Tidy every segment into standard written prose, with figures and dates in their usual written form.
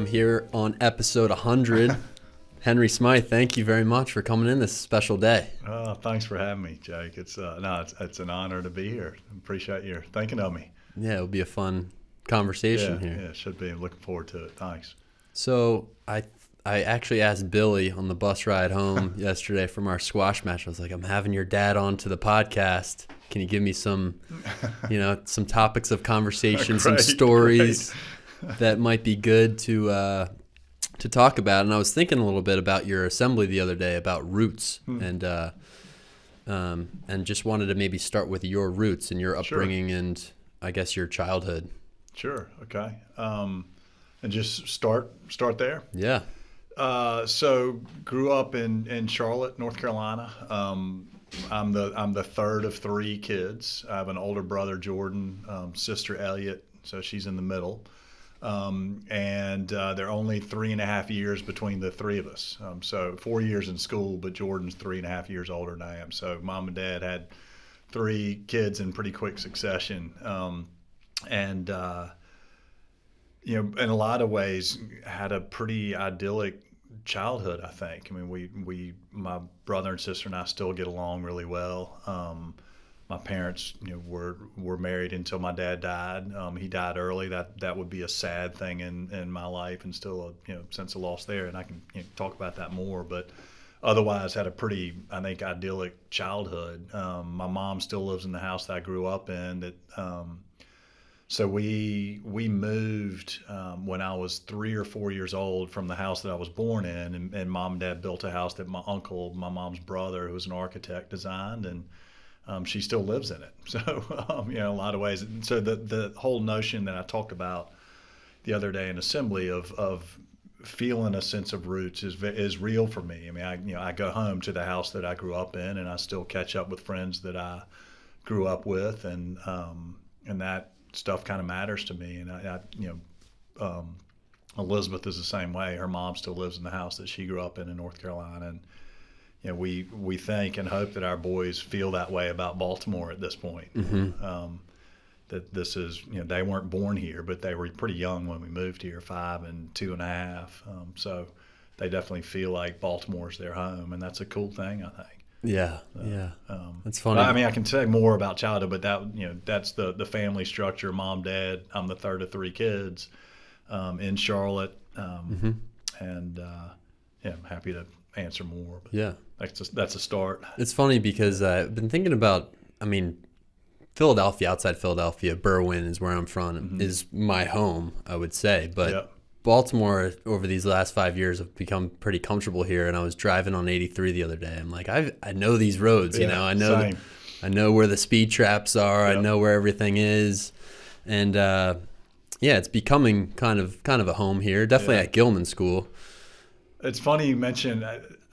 I'm here on episode 100. Henry Smyth, thank you very much for coming in this special day. Thanks for having me, Jake. It's an honor to be here. Appreciate you thinking of me. Yeah, it'll be a fun conversation here. Yeah, it should be. Looking forward to it. Thanks. So I actually asked Billy on the bus ride home yesterday from our squash match. I was like, I'm having your dad on to the podcast. Can you give me some, some topics of conversation, some stories that might be good to talk about? And I was thinking a little bit about your assembly the other day about roots, and just wanted to maybe start with your roots and your upbringing and I guess your childhood. Sure. Okay. And just start there. Yeah. So grew up in Charlotte, North Carolina. I'm the third of three kids. I have an older brother, Jordan, sister Elliot, so she's in the middle. And there are only 3.5 years between the three of us. So 4 years in school, but Jordan's 3.5 years older than I am. So mom and dad had three kids in pretty quick succession. In a lot of ways had a pretty idyllic childhood, I think. I mean, my brother and sister and I still get along really well. My parents, were married until my dad died. He died early. That would be a sad thing in my life, and still a sense of loss there. And I can talk about that more. But otherwise, had a pretty, I think, idyllic childhood. My mom still lives in the house that I grew up in. So we moved when I was 3 or 4 years old from the house that I was born in, and mom and dad built a house that my uncle, my mom's brother, who was an architect, designed, and she still lives in it. So a lot of ways. And so the whole notion that I talked about the other day in assembly of feeling a sense of roots is real for me. I mean, I go home to the house that I grew up in, and I still catch up with friends that I grew up with, and that stuff kind of matters to me. And Elizabeth is the same way. Her mom still lives in the house that she grew up in North Carolina, and we think and hope that our boys feel that way about Baltimore at this point. Mm-hmm. That this is, they weren't born here, but they were pretty young when we moved here, 5 and 2.5. So they definitely feel like Baltimore's their home, and that's a cool thing, I think. Yeah, that's funny. I mean, I can say more about childhood, but that's the family structure. Mom, dad. I'm the third of three kids in Charlotte, and I'm happy to answer more. But yeah, that's a start. It's funny because I've been thinking about. I mean, Philadelphia, outside Philadelphia, Berwyn is where I'm from. Is my home, I would say, but. Yep. Baltimore over these last 5 years have become pretty comfortable here, and I was driving on 83 the other day. I'm like, I know these roads, I know where the speed traps are, Yep. I know where everything is, and it's becoming kind of a home here. Definitely at Gilman School. It's funny you mentioned.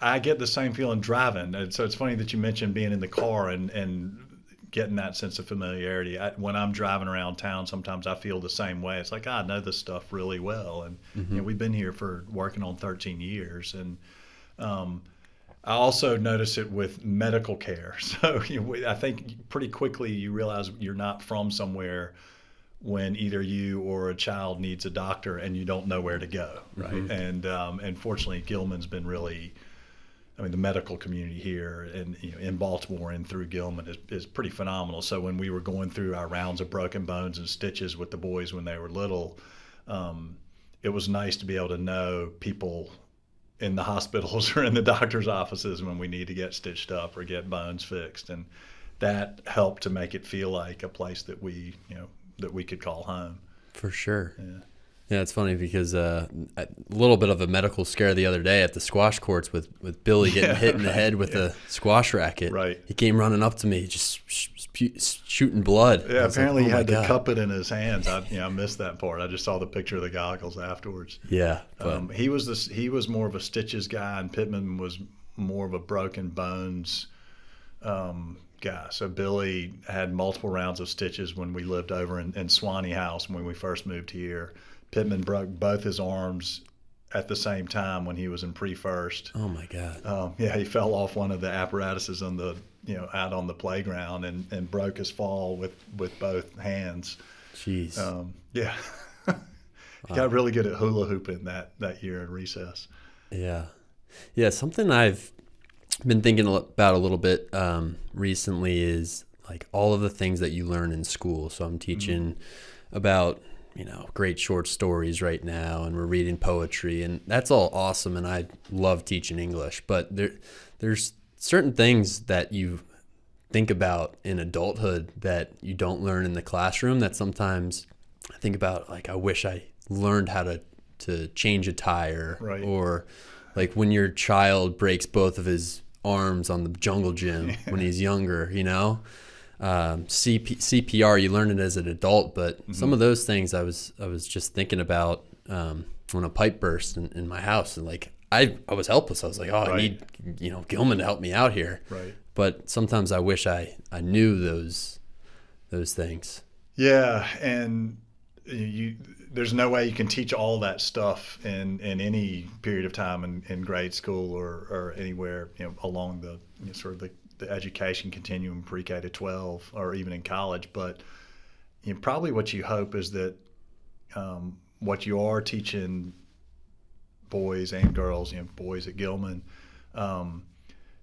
I get the same feeling driving, and so it's funny that you mentioned being in the car and getting that sense of familiarity. When I'm driving around town, sometimes I feel the same way. It's like, I know this stuff really well. And we've been here for working on 13 years. And I also notice it with medical care. So I think pretty quickly you realize you're not from somewhere when either you or a child needs a doctor and you don't know where to go, right? Mm-hmm. And fortunately, Gilman's been really... I mean, the medical community here and in Baltimore and through Gilman is pretty phenomenal. So when we were going through our rounds of broken bones and stitches with the boys when they were little, it was nice to be able to know people in the hospitals or in the doctor's offices when we need to get stitched up or get bones fixed, and that helped to make it feel like a place that we could call home. For sure. Yeah. Yeah, it's funny because a little bit of a medical scare the other day at the squash courts with Billy getting hit in the head with a squash racket. Right. He came running up to me, just shooting blood. Yeah, apparently he had to cup it in his hands. I missed that part. I just saw the picture of the goggles afterwards. Yeah. He was more of a stitches guy, and Pittman was more of a broken bones guy. So Billy had multiple rounds of stitches when we lived over in Swanee House when we first moved here. Pittman broke both his arms at the same time when he was in pre-first. Oh my God! He fell off one of the apparatuses on the out on the playground and broke his fall with both hands. Jeez. He got really good at hula hooping that year in recess. Yeah. Yeah, something I've been thinking about a little bit recently is like all of the things that you learn in school. So I'm teaching about, great short stories right now, and we're reading poetry, and that's all awesome, and I love teaching English. But there's certain things that you think about in adulthood that you don't learn in the classroom that sometimes I think about, like, I wish I learned how to change a tire, Right. or like when your child breaks both of his arms on the jungle gym when he's younger, CPR, you learn it as an adult, but some of those things I was just thinking about when a pipe burst in my house, and like I was helpless. I was like, I need Gilman to help me out here. Right. But sometimes I wish I knew those things. Yeah, and there's no way you can teach all that stuff in any period of time in grade school or anywhere along the sort of the education continuum, pre-K to 12, or even in college. But probably what you hope is that what you are teaching boys and girls, boys at Gilman,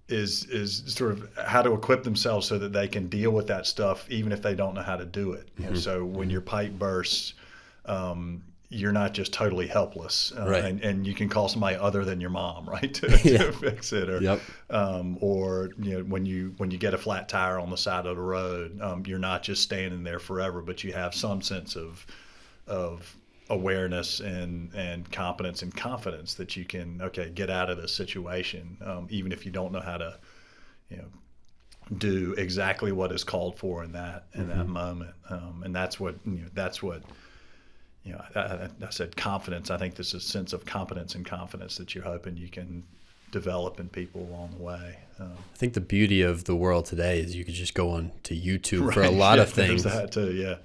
is sort of how to equip themselves so that they can deal with that stuff even if they don't know how to do it. So when your pipe bursts, you're not just totally helpless, right. and you can call somebody other than your mom, right, to fix it, or or when you get a flat tire on the side of the road, you're not just standing there forever, but you have some sense of awareness and competence and confidence that you can get out of this situation, even if you don't know how to do exactly what is called for in that moment, and that's what I said confidence. I think there's a sense of competence and confidence that you're hoping you can develop in people along the way. I think the beauty of the world today is you could just go on to YouTube for a lot of things. There's that too, yeah.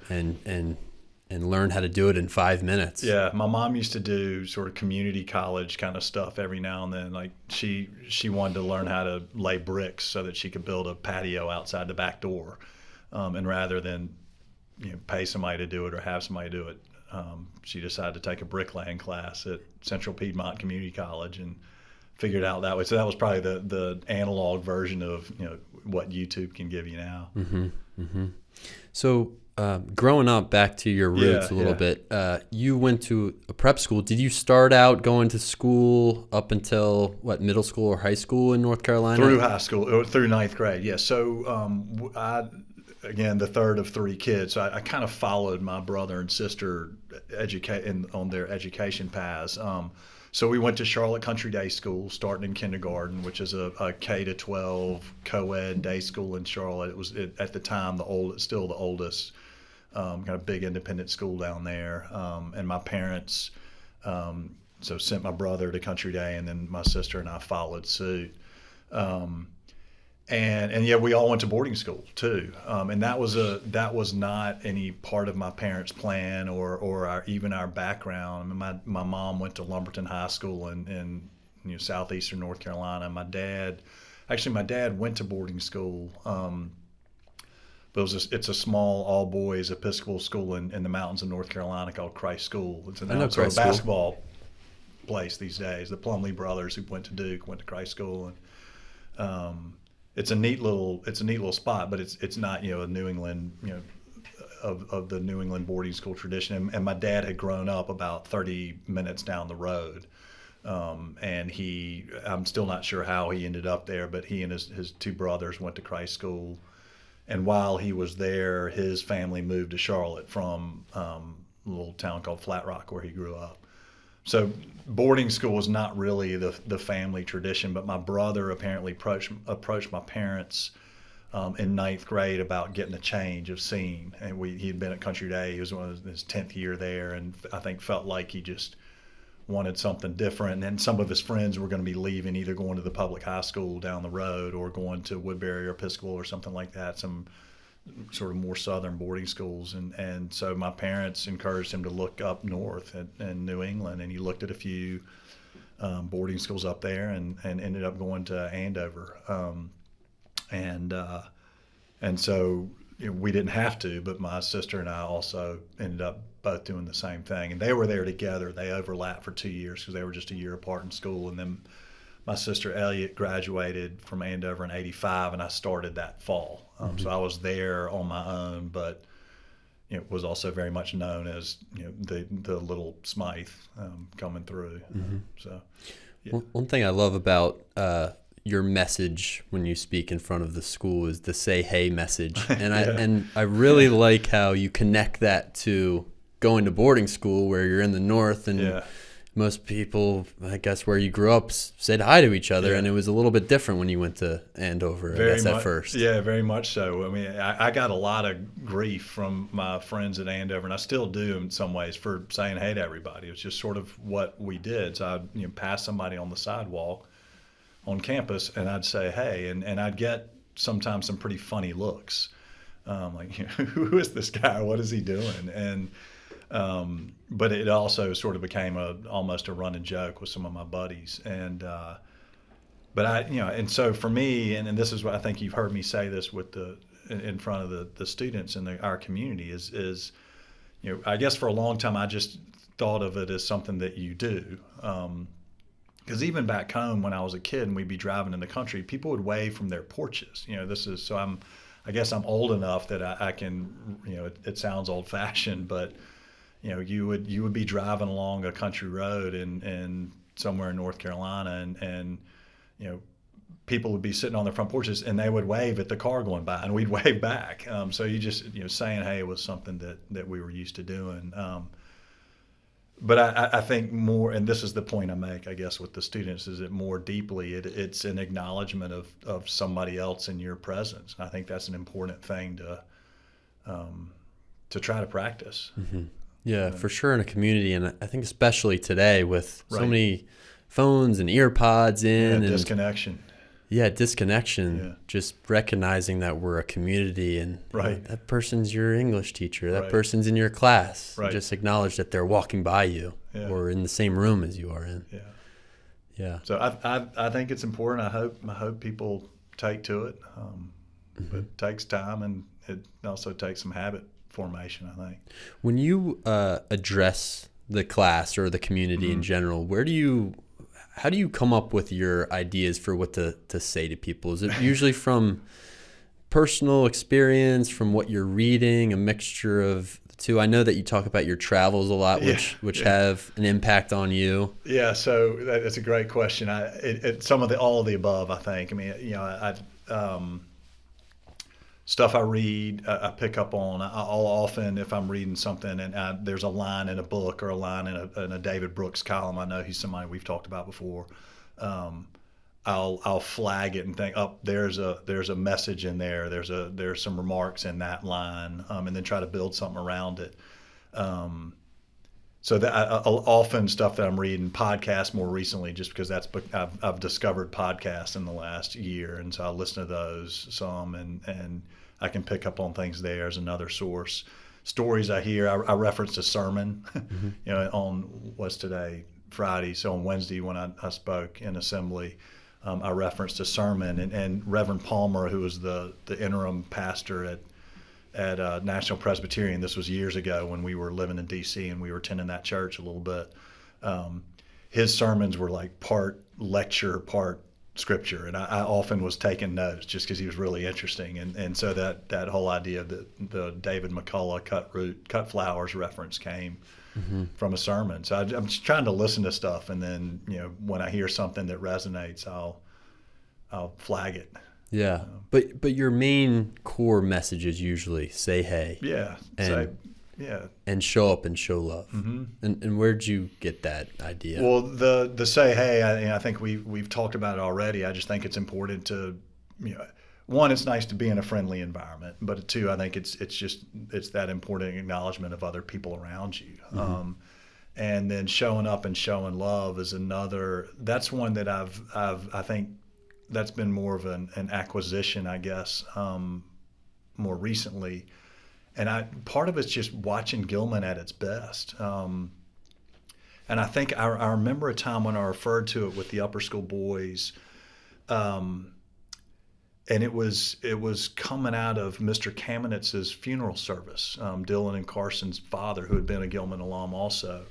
And learn how to do it in 5 minutes. Yeah, my mom used to do sort of community college kind of stuff every now and then. Like she wanted to learn how to lay bricks so that she could build a patio outside the back door, and rather than pay somebody to do it or have somebody do it, she decided to take a bricklaying class at Central Piedmont Community College and figured it out that way. So that was probably the analog version of what YouTube can give you now. So growing up, back to your roots a little bit, you went to a prep school. Did you start out going to school up until middle school or high school in North Carolina? Through high school, through ninth grade. Yeah. So again, the third of three kids. So I kind of followed my brother and sister on their education paths. So we went to Charlotte Country Day School, starting in kindergarten, which is a K to 12 co-ed day school in Charlotte. It was at the time still the oldest kind of big independent school down there. And my parents so sent my brother to Country Day, and then my sister and I followed suit. And yeah, we all went to boarding school too, and that was not any part of my parents' plan or even our background. I mean, my mom went to Lumberton High School in southeastern North Carolina. My dad went to boarding school, but it's a small all boys Episcopal school in the mountains of North Carolina called Christ School. It's a basketball place these days. The Plumlee brothers who went to Duke went to Christ School, and it's a neat little spot, but it's not a New England of the New England boarding school tradition. And my dad had grown up about 30 minutes down the road, and I'm still not sure how he ended up there, but he and his two brothers went to Christ School. And while he was there, his family moved to Charlotte from a little town called Flat Rock where he grew up. So boarding school was not really the family tradition, but my brother apparently approached my parents in ninth grade about getting a change of scene. And he'd been at Country Day. He was his 10th year there, and I think felt like he just wanted something different. And some of his friends were going to be leaving, either going to the public high school down the road or going to Woodbury or Episcopal or something like that, some sort of more southern boarding schools. And so my parents encouraged him to look up north in New England, and he looked at a few boarding schools up there and ended up going to Andover. And so we didn't have to, but my sister and I also ended up both doing the same thing. And they were there together. They overlapped for 2 years because they were just a year apart in school. And then my sister Elliot graduated from Andover in '85, and I started that fall. So I was there on my own, but was also very much known as the little Smyth coming through. So yeah. One thing I love about your message when you speak in front of the school is the say hey message, and I really like how you connect that to going to boarding school where you're in the north, and most people, I guess, where you grew up said hi to each other, and it was a little bit different when you went to Andover, at first. Yeah, very much so. I mean, I got a lot of grief from my friends at Andover, and I still do in some ways, for saying hey to everybody. It was just sort of what we did. So I'd pass somebody on the sidewalk on campus, and I'd say hey, and I'd get sometimes some pretty funny looks, like, who is this guy? What is he doing? And but it also sort of became almost a running joke with some of my buddies. And but and so for me, and this is what I think you've heard me say this in front of the students in our community is I guess for a long time I just thought of it as something that you do. Because even back home when I was a kid and we'd be driving in the country, people would wave from their porches. I guess I'm old enough that I can, it sounds old fashioned, but you would be driving along a country road and somewhere in North Carolina, and people would be sitting on their front porches and they would wave at the car going by, and we'd wave back. So you just saying hey was something that we were used to doing. But I think more, and this is the point I make, I guess, with the students, is that more deeply it's an acknowledgement of somebody else in your presence. And I think that's an important thing to try to practice. Mm-hmm. Yeah, for sure, in a community, and I think especially today with so many phones and ear pods in. And disconnection. Yeah, disconnection. Yeah. Just recognizing that we're a community, and that person's your English teacher, that person's in your class. Right. Just acknowledge that they're walking by you or in the same room as you are in. Yeah. Yeah. So I think it's important. I hope people take to it. It takes time, and it also takes some habit formation, I think. When you address the class or the community in general, how do you come up with your ideas for what to say to people? Is it usually from personal experience, from what you're reading, a mixture of the two? I know that you talk about your travels a lot, which have an impact on you. Yeah, so that's a great question. All of the above, I think. I mean, stuff I read, I pick up on. I'll often, if I'm reading something and there's a line in a book or a line in a David Brooks column, I know he's somebody we've talked about before. I'll flag it and think, there's a message in there. There's some remarks in that line, and then try to build something around it. So that often stuff that I'm reading, podcasts more recently, just because I've discovered podcasts in the last year, and so I listen to those some, and I can pick up on things there as another source. Stories I hear, I referenced a sermon, on what's today, Friday. So on Wednesday when I spoke in assembly, I referenced a sermon, and Reverend Palmer, who was the interim pastor at National Presbyterian. This was years ago when we were living in D.C. and we were attending that church a little bit. His sermons were like part lecture, part scripture, and I often was taking notes just because he was really interesting. And so that whole idea of the David McCullough cut flowers reference came from a sermon. So I'm just trying to listen to stuff, and then when I hear something that resonates, I'll flag it. Yeah, but your main core message is usually say hey. Yeah. And show up and show love. Mm-hmm. And where'd you get that idea? Well, the say hey, I think we've talked about it already. I just think it's important to, one, it's nice to be in a friendly environment, but two, I think it's that important acknowledgement of other people around you. Mm-hmm. And then showing up and showing love is another. That's one that I think that's been more of an acquisition, I guess, more recently. And part of it's just watching Gilman at its best. And I think I remember a time when I referred to it with the upper school boys. and it was coming out of Mr. Kamenitz's funeral service, Dylan and Carson's father, who had been a Gilman alum also.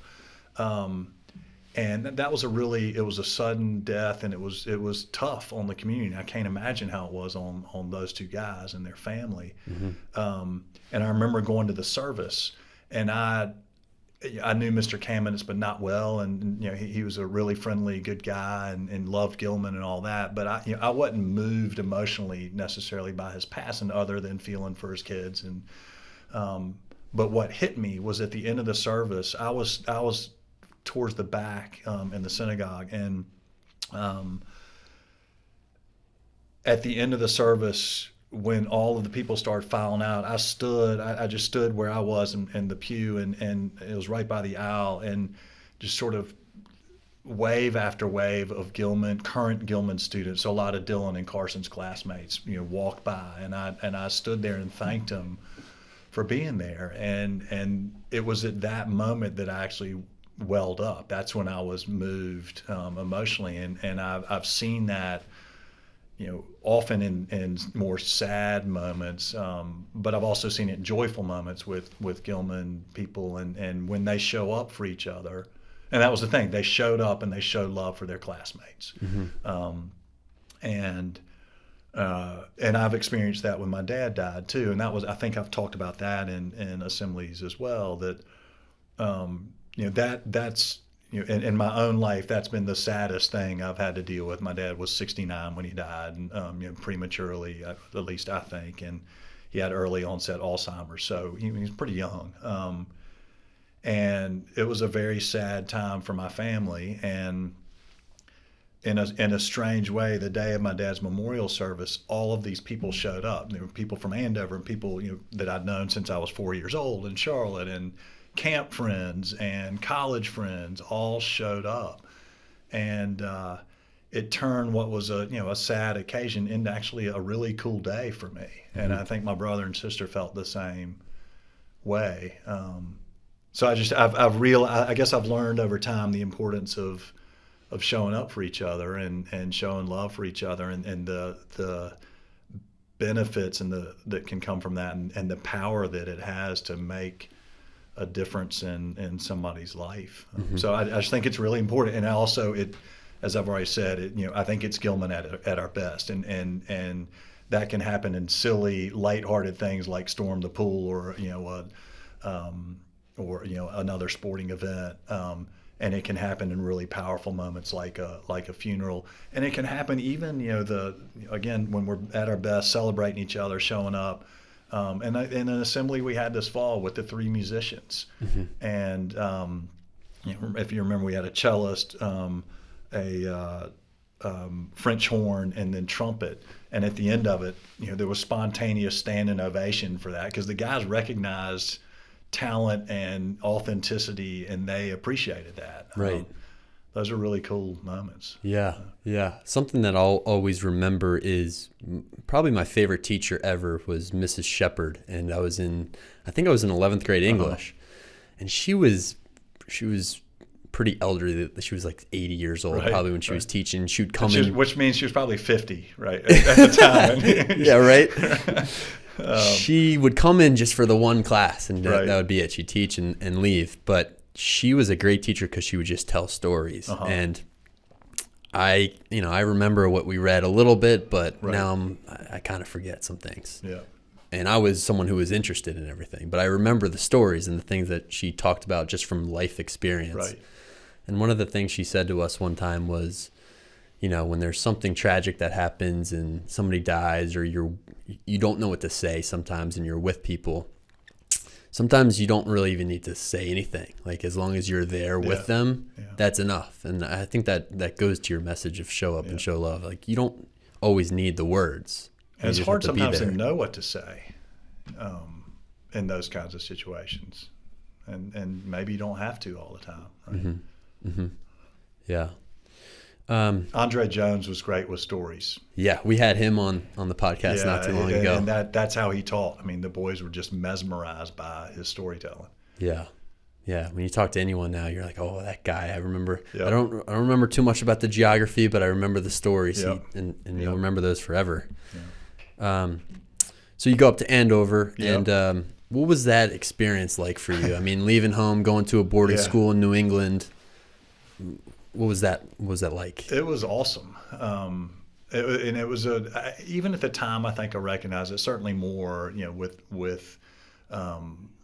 And that was it was a sudden death, and it was tough on the community. I can't imagine how it was on those two guys and their family. And I remember going to the service, and I knew Mr. Kamenitz, but not well, and he was a really friendly, good guy, and loved Gilman and all that. But I wasn't moved emotionally necessarily by his passing, other than feeling for his kids. And but what hit me was at the end of the service, I was towards the back in the synagogue, and at the end of the service, when all of the people started filing out, I just stood where I was in the pew, and it was right by the aisle, and just sort of wave after wave of current Gilman students, so a lot of Dylan and Carson's classmates, walked by, and I stood there and thanked them for being there, and it was at that moment that I actually welled up. That's when I was moved emotionally, and I've seen that often in more sad moments, but I've also seen it in joyful moments with Gilman people, and when they show up for each other. And that was the thing, they showed up and they showed love for their classmates. And I've experienced that when my dad died too, and I think I've talked about that in assemblies as well, that that's in my own life, that's been the saddest thing I've had to deal with. My dad was 69 when he died, and prematurely, at least I think, and he had early onset Alzheimer's, so he was pretty young. And it was a very sad time for my family, and in a strange way, the day of my dad's memorial service, all of these people showed up. There were people from Andover, and people that I'd known since I was 4 years old in Charlotte, and camp friends and college friends all showed up, and it turned what was a sad occasion into actually a really cool day for me. And I think my brother and sister felt the same way. So I guess I've learned over time the importance of showing up for each other and showing love for each other, and the benefits that can come from that, and the power that it has to make a difference in somebody's life. So I just think it's really important. And also, as I've already said, I think it's Gilman at our best, and that can happen in silly, lighthearted things like storm the pool, or another sporting event, and it can happen in really powerful moments like a funeral, and it can happen even again when we're at our best, celebrating each other, showing up. And in an assembly we had this fall with the 3 musicians, and if you remember, we had a cellist, a French horn, and then trumpet. And at the end of it, there was spontaneous standing ovation for that, because the guys recognized talent and authenticity, and they appreciated that. Right. Those are really cool moments. Yeah. Something that I'll always remember is probably my favorite teacher ever was Mrs. Shepard, and I think I was in 11th grade English, and she was pretty elderly. She was like 80 years old, probably, when she was teaching. She would come in, which means she was probably 50, right, at the time. Yeah, right. She would come in just for the one class, and that would be it. She'd teach and leave, but she was a great teacher because she would just tell stories. And I remember what we read a little bit, but now I kind of forget some things. Yeah. And I was someone who was interested in everything, but I remember the stories and the things that she talked about just from life experience. Right. And one of the things she said to us one time was, when there's something tragic that happens and somebody dies, or you don't know what to say sometimes, and you're with people, sometimes you don't really even need to say anything. Like, as long as you're there with them, that's enough. And I think that goes to your message of show up and show love. Like, you don't always need the words. And it's hard sometimes to know what to say in those kinds of situations. And maybe you don't have to all the time. Right? Yeah. Andre Jones was great with stories. Yeah, we had him on the podcast not too long ago. And that's how he taught. I mean, the boys were just mesmerized by his storytelling. Yeah. When you talk to anyone now, you're like, oh, that guy. I remember. Yep. I don't remember too much about the geography, but I remember the stories, and you'll remember those forever. Yeah. So you go up to Andover, Yep. and what was that experience like for you? I mean, leaving home, going to a boarding school in New England. What was that like? It was awesome. It was even at the time, I think I recognized it certainly more, with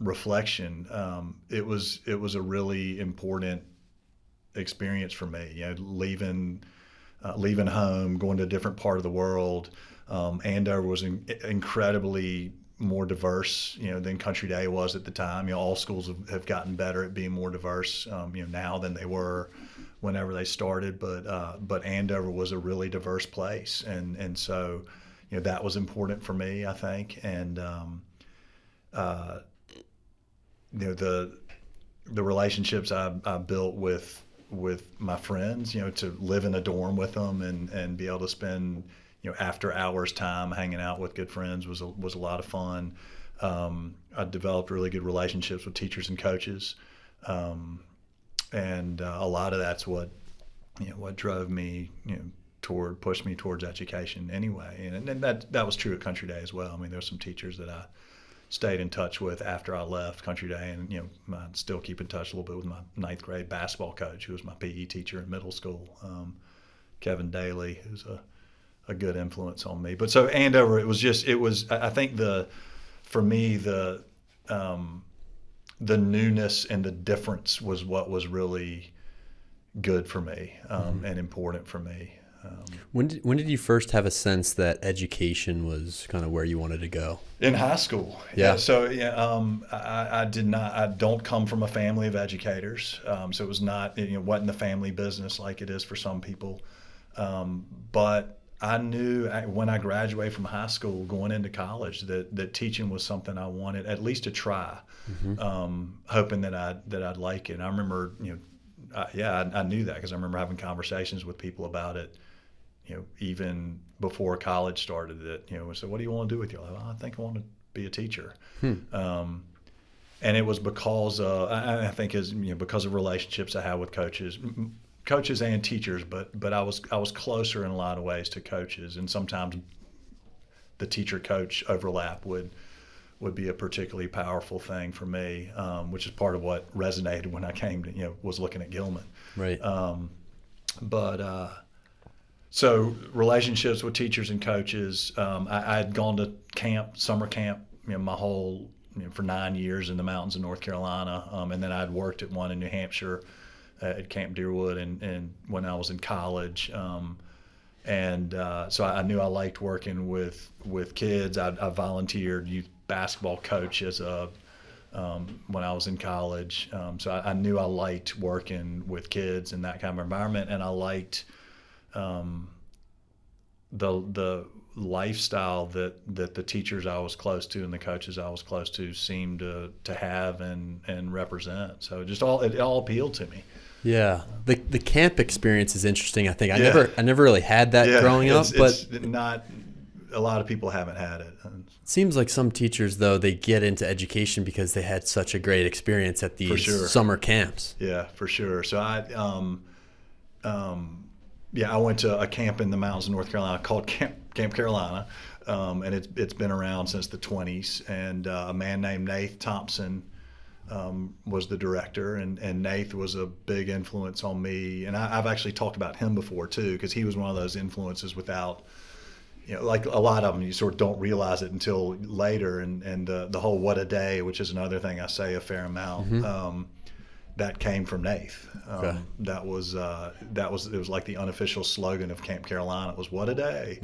reflection. It was a really important experience for me, leaving home, going to a different part of the world. Andover was incredibly more diverse, than Country Day was at the time. All schools have gotten better at being more diverse, now than they were whenever they started. But Andover was a really diverse place, and so, that was important for me, I think. And the relationships I built with my friends, to live in a dorm with them and be able to spend after hours time hanging out with good friends was a lot of fun. I developed really good relationships with teachers and coaches, and a lot of that's what drove me pushed me towards education anyway. And that was true at Country Day as well. I mean, there's some teachers that I stayed in touch with after I left Country Day, and I still keep in touch a little bit with my ninth grade basketball coach, who was my PE teacher in middle school, Kevin Daly, who's a good influence on me. But so Andover, I think for me the newness and the difference was what was really good for me, and important for me. When did you first have a sense that education was kind of where you wanted to go? In high school. Yeah. So I don't come from a family of educators. So it was not, wasn't the family business like it is for some people. But I knew when I graduated from high school, going into college, that teaching was something I wanted at least to try, hoping that I'd like it. And I remember, I knew that because I remember having conversations with people about it, even before college started. That, so what do you want to do with your life? Well, I think I want to be a teacher. And it was because I think because of relationships I had with coaches and teachers, but I was closer in a lot of ways to coaches, and sometimes the teacher coach overlap would be a particularly powerful thing for me, which is part of what resonated when I came to was looking at Gilman. Right. So relationships with teachers and coaches. I had gone to summer camp, my whole for 9 years in the mountains of North Carolina, and then I'd worked at one in New Hampshire at Camp Deerwood, and when I was in college, so I knew I liked working with kids. I volunteered youth basketball coach when I was in college, so I knew I liked working with kids in that kind of environment, and I liked the lifestyle that the teachers I was close to and the coaches I was close to seemed to have and represent. So it all appealed to me. Yeah, the camp experience is interesting. I think I never really had that growing up, but it's not a lot of people haven't had it. It seems like some teachers, though, they get into education because they had such a great experience at these summer camps. Yeah, for sure. So I went to a camp in the mountains of North Carolina called Camp Carolina, and it's been around since the 1920s. And a man named Nath Thompson was the director, and Nath was a big influence on me. And I've actually talked about him before too, because he was one of those influences without, like a lot of them, you sort of don't realize it until later. And the whole "what a day," which is another thing I say a fair amount, that came from Nath. Okay. It was like the unofficial slogan of Camp Carolina. It was "what a day,"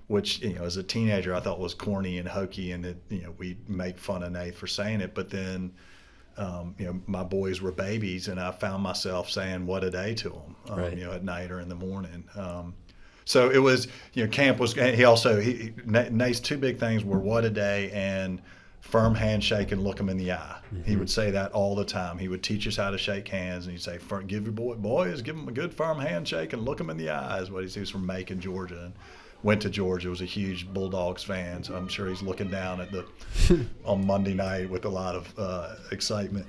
which as a teenager I thought was corny and hokey, and that we make fun of Nath for saying it. But then my boys were babies, and I found myself saying "what a day" to them, at night or in the morning. So it was, camp was. Nate's two big things were "what a day" and firm handshake and look them in the eye. He would say that all the time. He would teach us how to shake hands, and he'd say, "Give your boys, give them a good firm handshake and look them in the eye." Is what he was from Macon, Georgia, and went to Georgia. Was a huge Bulldogs fan, so I'm sure he's looking down at on Monday night with a lot of excitement.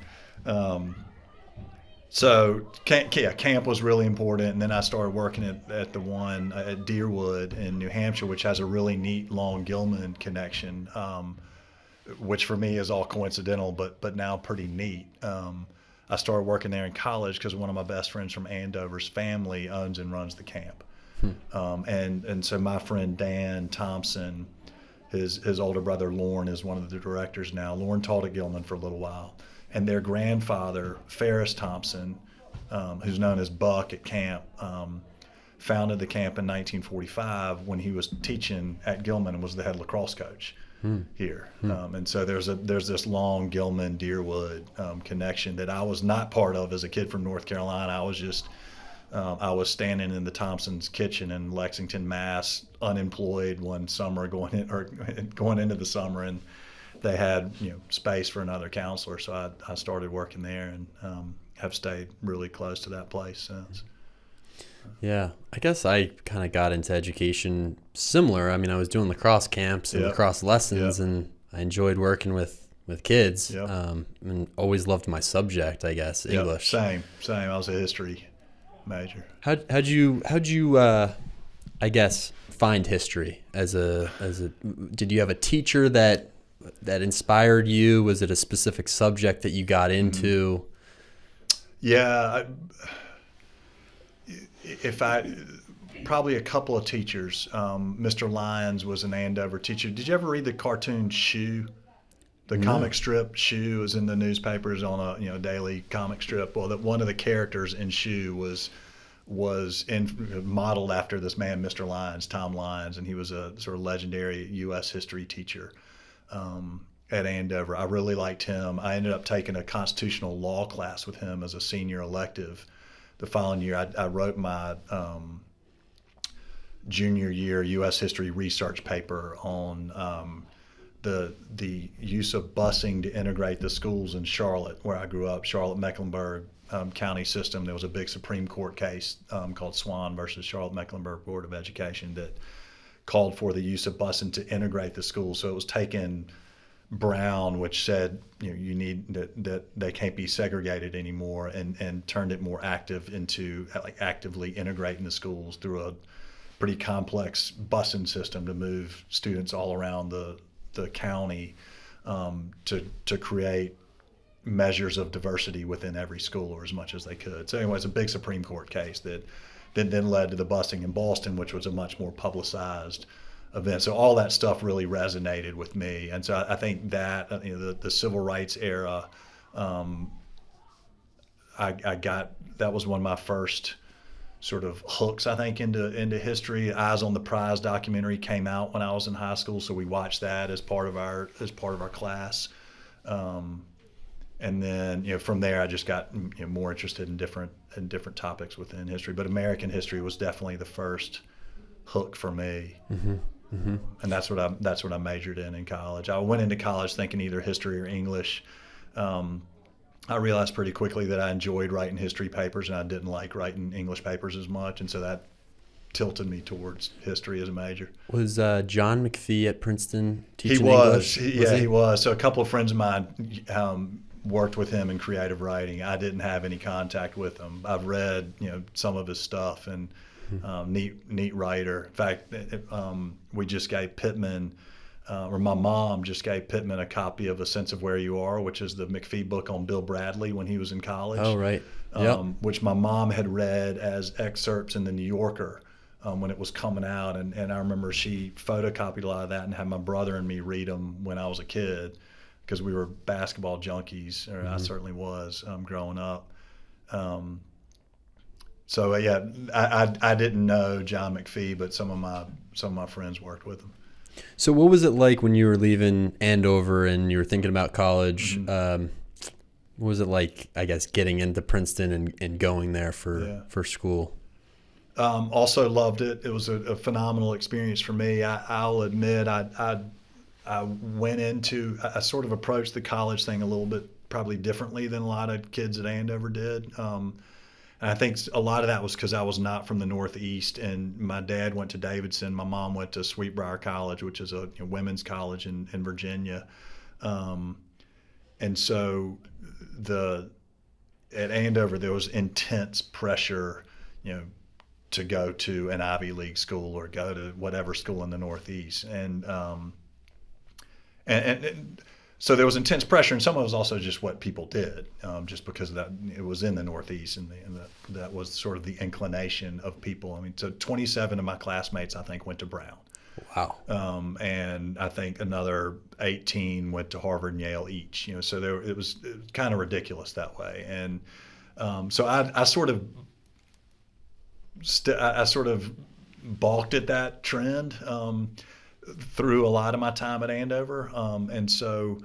So camp was really important, and then I started working at the one at Deerwood in New Hampshire, which has a really neat long Gilman connection, which for me is all coincidental, but now pretty neat. I started working there in college because one of my best friends from Andover's family owns and runs the camp, and so my friend Dan Thompson, his older brother Lorne is one of the directors now. Lorne taught at Gilman for a little while. And their grandfather, Ferris Thompson, who's known as Buck at camp, founded the camp in 1945 when he was teaching at Gilman and was the head lacrosse coach here. And so there's this long Gilman Deerwood connection that I was not part of as a kid from North Carolina. I was standing in the Thompsons' kitchen in Lexington, Mass, unemployed one summer going into the summer, and they had space for another counselor, so I started working there and have stayed really close to that place since. Yeah, I guess I kind of got into education similar. I mean, I was doing lacrosse camps and lacrosse lessons, and I enjoyed working with kids, and always loved my subject, I guess, English. Same. I was a history major. How'd you I guess find history as a did you have a teacher that inspired you? Was it a specific subject that you got into? Yeah, probably a couple of teachers. Mr. Lyons was an Andover teacher. Did you ever read the cartoon Shoe? The comic strip Shoe was in the newspapers on a daily comic strip. Well, one of the characters in Shoe was modeled after this man, Mr. Lyons, Tom Lyons, and he was a sort of legendary U.S. history teacher at Andover. I really liked him. I ended up taking a constitutional law class with him as a senior elective. The following year, I wrote my junior year U.S. history research paper on the use of busing to integrate the schools in Charlotte, where I grew up, Charlotte-Mecklenburg county system. There was a big Supreme Court case called Swan versus Charlotte-Mecklenburg Board of Education that called for the use of busing to integrate the schools. So it was taken Brown, which said you need that they can't be segregated anymore, and turned it more active into actively integrating the schools through a pretty complex busing system to move students all around the county to create measures of diversity within every school, or as much as they could. So anyway, it's a big Supreme Court case that then led to the busing in Boston, which was a much more publicized event. So all that stuff really resonated with me, and so I think that the civil rights era, that was one of my first sort of hooks, I think, into history. Eyes on the Prize documentary came out when I was in high school, so we watched that as part of our class. And then from there I just got more interested in different topics within history. But American history was definitely the first hook for me. And that's what I majored in college. I went into college thinking either history or English. I realized pretty quickly that I enjoyed writing history papers and I didn't like writing English papers as much, and so that tilted me towards history as a major. Was John McPhee at Princeton teaching English? He was. So a couple of friends of mine worked with him in creative writing. I didn't have any contact with him. I've read some of his stuff, and neat writer. In fact, we just gave Pittman, or my mom just gave Pittman a copy of A Sense of Where You Are, which is the McPhee book on Bill Bradley when he was in college. Oh, right. Which my mom had read as excerpts in the New Yorker when it was coming out. And I remember she photocopied a lot of that and had my brother and me read them when I was a kid, because we were basketball junkies, or I certainly was growing up. So yeah, I didn't know John McPhee, but some of my friends worked with him. So what was it like when you were leaving Andover and you were thinking about college? What was it like, I guess, getting into Princeton and going there for school? Also loved it. It was a phenomenal experience for me. I'll admit I sort of approached the college thing a little bit probably differently than a lot of kids at Andover did. And I think a lot of that was because I was not from the Northeast, and my dad went to Davidson. My mom went to Sweetbriar College, which is a women's college in Virginia. And so at Andover there was intense pressure, to go to an Ivy League school or go to whatever school in the Northeast, and so there was intense pressure, and some of it was also just what people did, just because of that it was in the Northeast, and that was sort of the inclination of people. I mean, so 27 of my classmates, I think, went to Brown. Wow. And I think another 18 went to Harvard and Yale each. So it was kind of ridiculous that way. And so I sort of balked at that trend through a lot of my time at Andover. And so,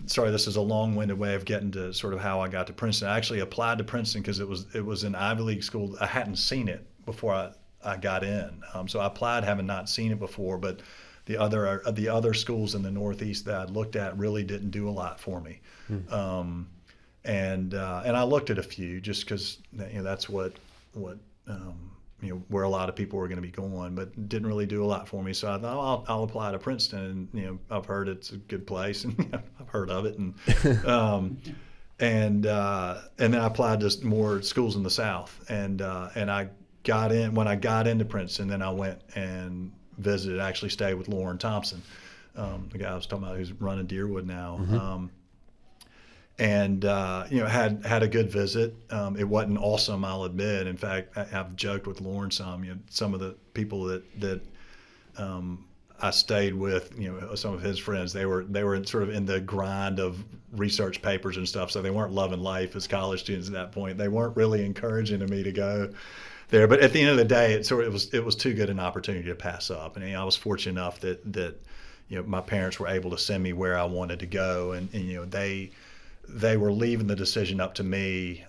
sorry, this is a long-winded way of getting to sort of how I got to Princeton. I actually applied to Princeton because it was an Ivy League school. I hadn't seen it before I got in. So I applied having not seen it before, but the other schools in the Northeast that I looked at really didn't do a lot for me. And I looked at a few just because that's what where a lot of people were going to be going, but didn't really do a lot for me. So I thought I'll apply to Princeton, and I've heard it's a good place, and I've heard of it, and and then I applied to more schools in the South, and I got in. When I got into Princeton, then I went and visited. Actually, stayed with Lauren Thompson, the guy I was talking about who's running Deerwood now. And had a good visit. It wasn't awesome, I'll admit. In fact, I've joked with Lauren some of the people that I stayed with, some of his friends, they were sort of in the grind of research papers and stuff, so they weren't loving life as college students at that point. They weren't really encouraging me to go there. But at the end of the day, it was too good an opportunity to pass up. And I was fortunate enough that my parents were able to send me where I wanted to go, and they were leaving the decision up to me,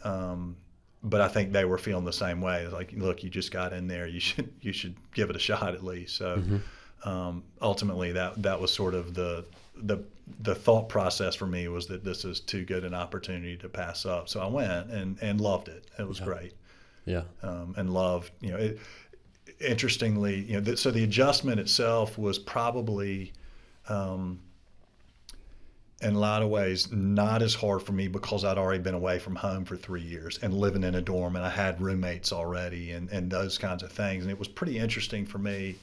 but I think they were feeling the same way. Like, look, you just got in there, you should give it a shot at least. So ultimately, that was sort of the thought process for me, was that this is too good an opportunity to pass up. So I went and loved it. It was great. Yeah. And loved, interestingly, so the adjustment itself was probably, in a lot of ways, not as hard for me because I'd already been away from home for 3 years and living in a dorm, and I had roommates already and those kinds of things. And it was pretty interesting for me.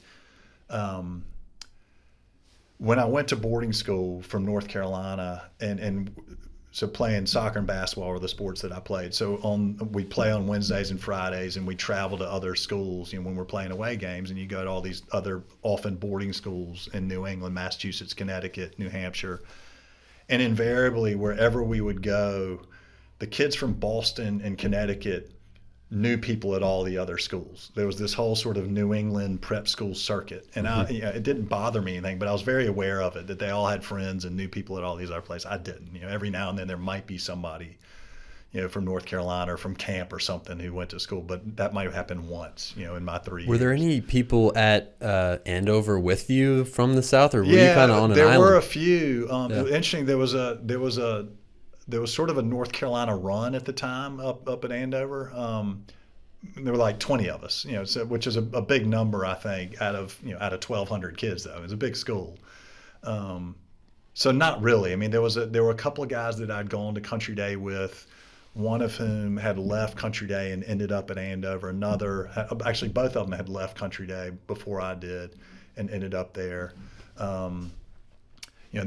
When I went to boarding school from North Carolina, and so playing soccer and basketball were the sports that I played. So we play on Wednesdays and Fridays, and we travel to other schools, when we're playing away games, and you go to all these other often boarding schools in New England, Massachusetts, Connecticut, New Hampshire. And invariably, wherever we would go, the kids from Boston and Connecticut knew people at all the other schools. There was this whole sort of New England prep school circuit. And it didn't bother me anything, but I was very aware of it, that they all had friends and knew people at all these other places. I didn't. Every now and then there might be somebody, from North Carolina or from camp or something who went to school, but that might have happened once, in my 3 years. Were there any people at Andover with you from the South, or were you kind of on an island? There were a few. Interesting. There was sort of a North Carolina run at the time up at Andover. There were like 20 of us, which is a big number, I think, out of 1,200 kids, though. It was a big school. So not really. I mean, there were a couple of guys that I'd gone to Country Day with, one of whom had left Country Day and ended up at Andover. Actually, both of them had left Country Day before I did and ended up there. There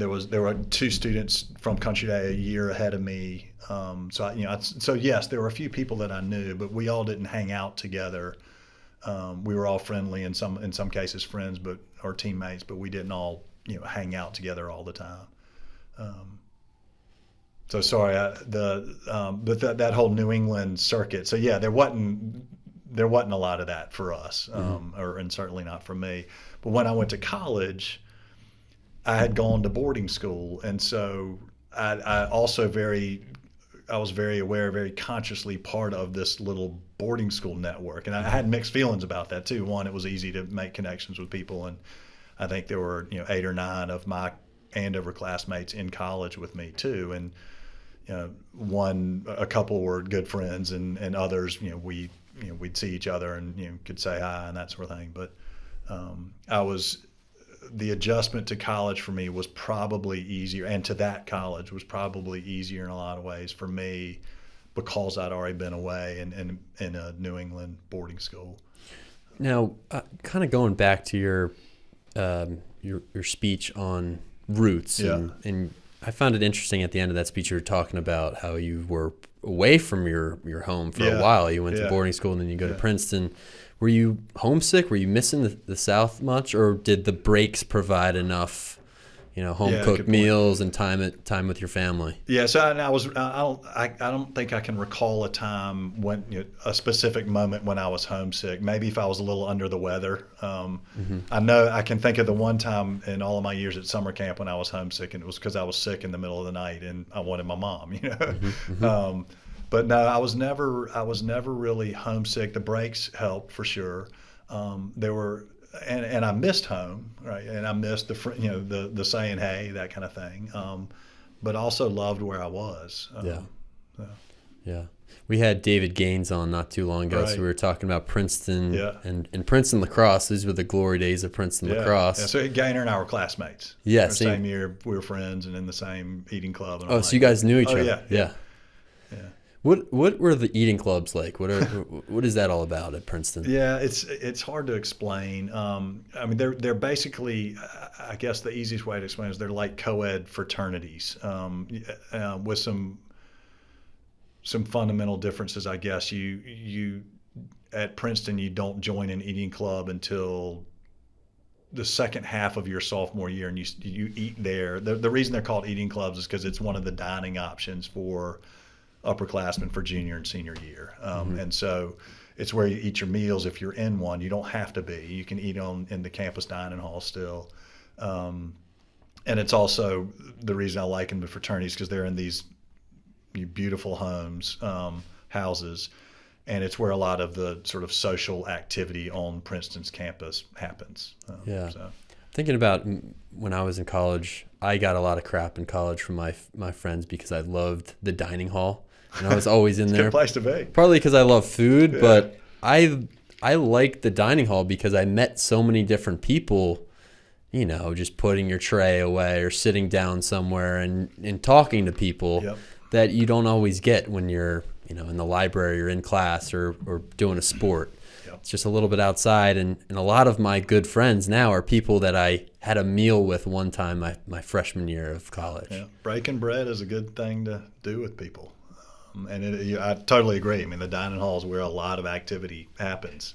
were 2 students from Country Day a year ahead of me. So yes, there were a few people that I knew, but we all didn't hang out together. We were all friendly, in some cases friends, or teammates, but we didn't all hang out together all the time. So sorry, but that whole New England circuit. So yeah, there wasn't a lot of that for us, and certainly not for me. But when I went to college, I had gone to boarding school, and so I was very aware, very consciously part of this little boarding school network, and I had mixed feelings about that too. One, it was easy to make connections with people, and I think there were 8 or 9 of my Andover classmates in college with me too, and a couple were good friends, and others, we'd see each other and could say hi and that sort of thing. But the adjustment to college for me was probably easier, and to that college was probably easier in a lot of ways for me, because I'd already been away in a New England boarding school. Now, kind of going back to your speech on roots, and I found it interesting at the end of that speech you were talking about how you were away from your home for a while. You went to boarding school and then you go to Princeton. Were you homesick? Were you missing the South much, or did the breaks provide enough, home cooked meals and time with your family? Yeah, so I don't think I can recall a time when a specific moment when I was homesick. Maybe if I was a little under the weather. I know I can think of the one time in all of my years at summer camp when I was homesick, and it was because I was sick in the middle of the night and I wanted my mom. But no, I was never really homesick. The breaks helped for sure. There were. And I missed home, right? And I missed the saying hey, that kind of thing. But also loved where I was. Yeah. We had David Gaines on not too long ago, so we were talking about Princeton and Princeton lacrosse. These were the glory days of Princeton lacrosse. Yeah. So Gainer and I were classmates. Yeah, same year we were friends and in the same eating club. And so you guys knew each other? Yeah. What were the eating clubs like? What is that all about at Princeton? Yeah, it's hard to explain. I mean, they're basically, I guess the easiest way to explain is they're like co-ed fraternities with some fundamental differences. I guess you at Princeton you don't join an eating club until the second half of your sophomore year, and you eat there. The reason they're called eating clubs is because it's one of the dining options for upperclassmen for junior and senior year. And so it's where you eat your meals. If you're in one, you don't have to be. You can eat in the campus dining hall still. And it's also the reason I like them, the fraternities, because they're in these beautiful homes, houses, and it's where a lot of the sort of social activity on Princeton's campus happens. Thinking about when I was in college, I got a lot of crap in college from my friends because I loved the dining hall. And I was always in there. Good place to be. Partly because I love food, but I liked the dining hall because I met so many different people, just putting your tray away or sitting down somewhere and talking to people that you don't always get when you're, in the library or in class or doing a sport. It's just a little bit outside. And a lot of my good friends now are people that I had a meal with one time my freshman year of college. Yeah. Breaking bread is a good thing to do with people. And I totally agree. I mean, the dining hall is where a lot of activity happens.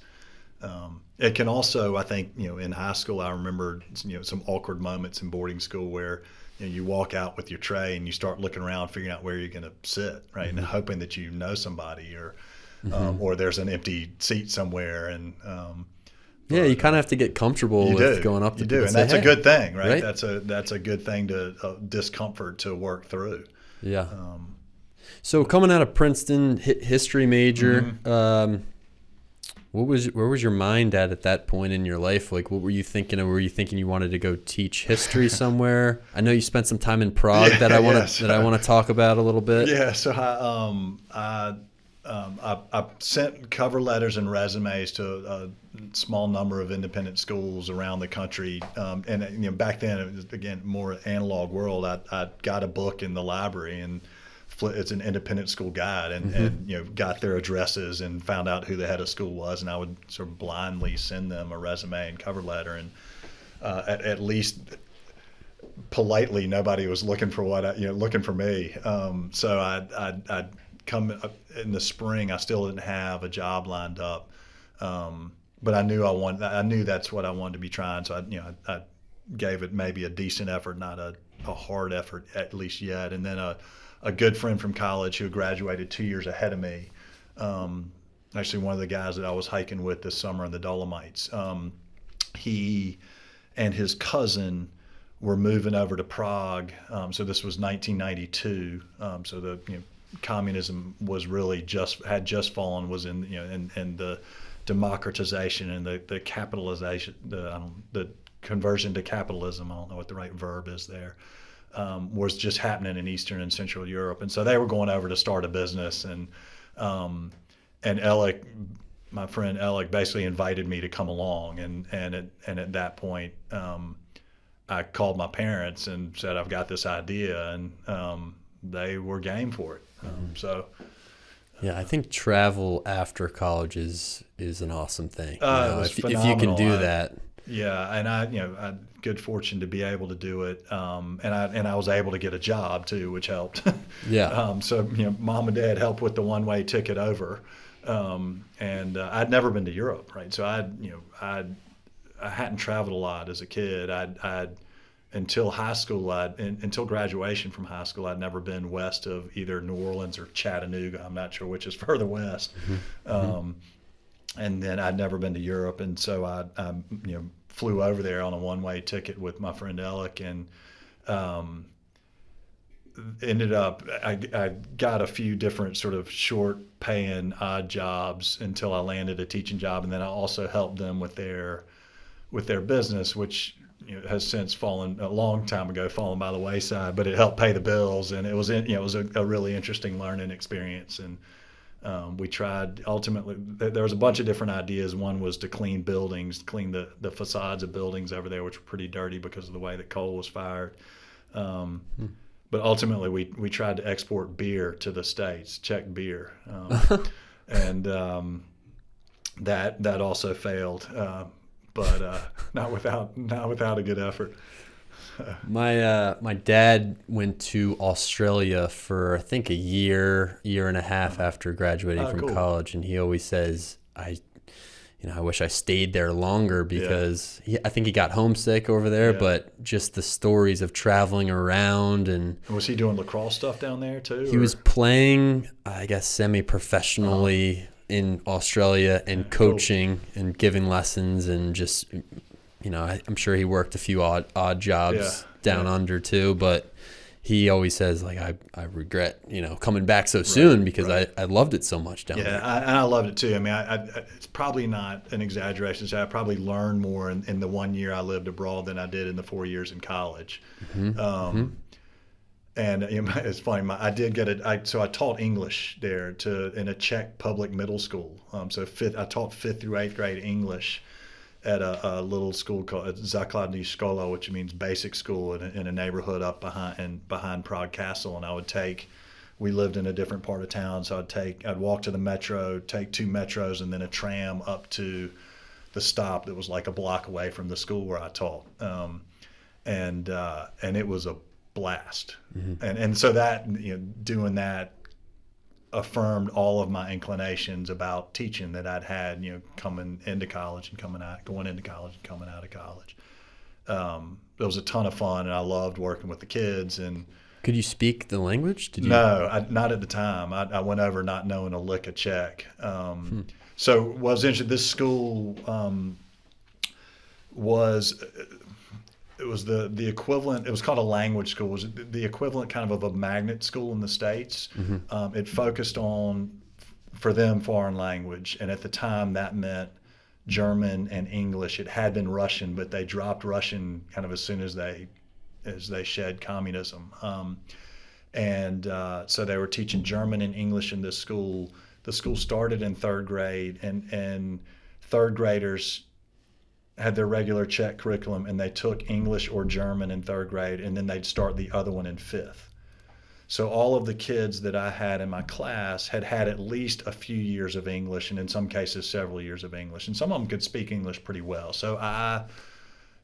It can also, I think, in high school, I remember, some awkward moments in boarding school where, you walk out with your tray and you start looking around, figuring out where you're going to sit, right, and hoping that you know somebody or there's an empty seat somewhere. And you kind of have to get comfortable with going up to people. And that's a good thing, right? That's a good thing to discomfort to work through. Yeah. So coming out of Princeton, history major, where was your mind at that point in your life? Like, what were you thinking? Were you thinking you wanted to go teach history somewhere? I know you spent some time in Prague that I want to talk about a little bit. Yeah. So I sent cover letters and resumes to a small number of independent schools around the country. And back then it was, again, more analog world. I got a book in the library and it's an independent school guide and got their addresses and found out who the head of school was, and I would sort of blindly send them a resume and cover letter, and at least politely nobody was looking for looking for me. So I'd come in the spring. I still didn't have a job lined up, but I knew that's what I wanted to be trying. So I gave it maybe a decent effort, not a hard effort at least yet, and then a good friend from college who graduated 2 years ahead of me, actually one of the guys that I was hiking with this summer in the Dolomites, he and his cousin were moving over to Prague. So this was 1992. So the communism was really had just fallen, was in and the democratization and the capitalization, the conversion to capitalism. I don't know what the right verb is there. Was just happening in Eastern and Central Europe, and so they were going over to start a business, and Alec, my friend Alec, basically invited me to come along, and at that point, I called my parents and said I've got this idea, and they were game for it. So Yeah, I think travel after college is an awesome thing. It was if you can phenomenal. do that. Yeah, and I had good fortune to be able to do it, and I was able to get a job too, which helped. Yeah. So mom and dad helped with the one-way ticket over, and I'd never been to Europe, right? So I hadn't traveled a lot as a kid. I'd until high school, until graduation from high school, I'd never been west of either New Orleans or Chattanooga. I'm not sure which is further west. Mm-hmm. And then I'd never been to Europe, and so I flew over there on a one-way ticket with my friend Alec, and ended up I got a few different sort of short-paying odd jobs until I landed a teaching job, and then I also helped them with their business, which has since fallen a long time ago, fallen by the wayside, but it helped pay the bills, and it was a really interesting learning experience. And we tried, ultimately, there was a bunch of different ideas. One was to clean buildings, clean the facades of buildings over there, which were pretty dirty because of the way that coal was fired. But ultimately, we tried to export beer to the States, Czech beer, and that also failed. But not without a good effort. My dad went to Australia for I think a year and a half after graduating from cool. college, and he always says I wish I stayed there longer because I think he got homesick over there. Yeah. But just the stories of traveling around, and Was he doing lacrosse stuff down there too? he was playing, I guess, semi-professionally in Australia and coaching and giving lessons, and just I'm sure he worked a few odd jobs down under too, but he always says, like, I regret coming back so soon because I loved it so much down there. Yeah, and I loved it too. I mean, it's probably not an exaggeration to say I probably learned more in the 1 year I lived abroad than I did in the 4 years in college. Mm-hmm. And it's funny. I did get it. So I taught English there in a Czech public middle school. I taught 5th through 8th grade English at a little school called Základní škola, which means basic school, in a neighborhood up behind Prague Castle. And we lived in a different part of town, so I'd walk to the metro, take 2 metros, and then a tram up to the stop that was like a block away from the school where I taught. And it was a blast. Mm-hmm. And so that doing that affirmed all of my inclinations about teaching that I'd had coming into college and going into college and coming out of college. It was a ton of fun, and I loved working with the kids. And could you speak the language? No, not at the time. I went over not knowing a lick of Czech. So what was interesting, this school was it was the equivalent. It was called a language school. It was the equivalent kind of a magnet school in the States. Mm-hmm. It focused on, for them, foreign language, and at the time that meant German and English. It had been Russian, but they dropped Russian kind of as soon as they shed communism. So they were teaching German and English in this school. The school started in 3rd grade, and 3rd graders had their regular Czech curriculum, and they took English or German in 3rd grade, and then they'd start the other one in 5th. So all of the kids that I had in my class had at least a few years of English, and in some cases several years of English, and some of them could speak English pretty well. So I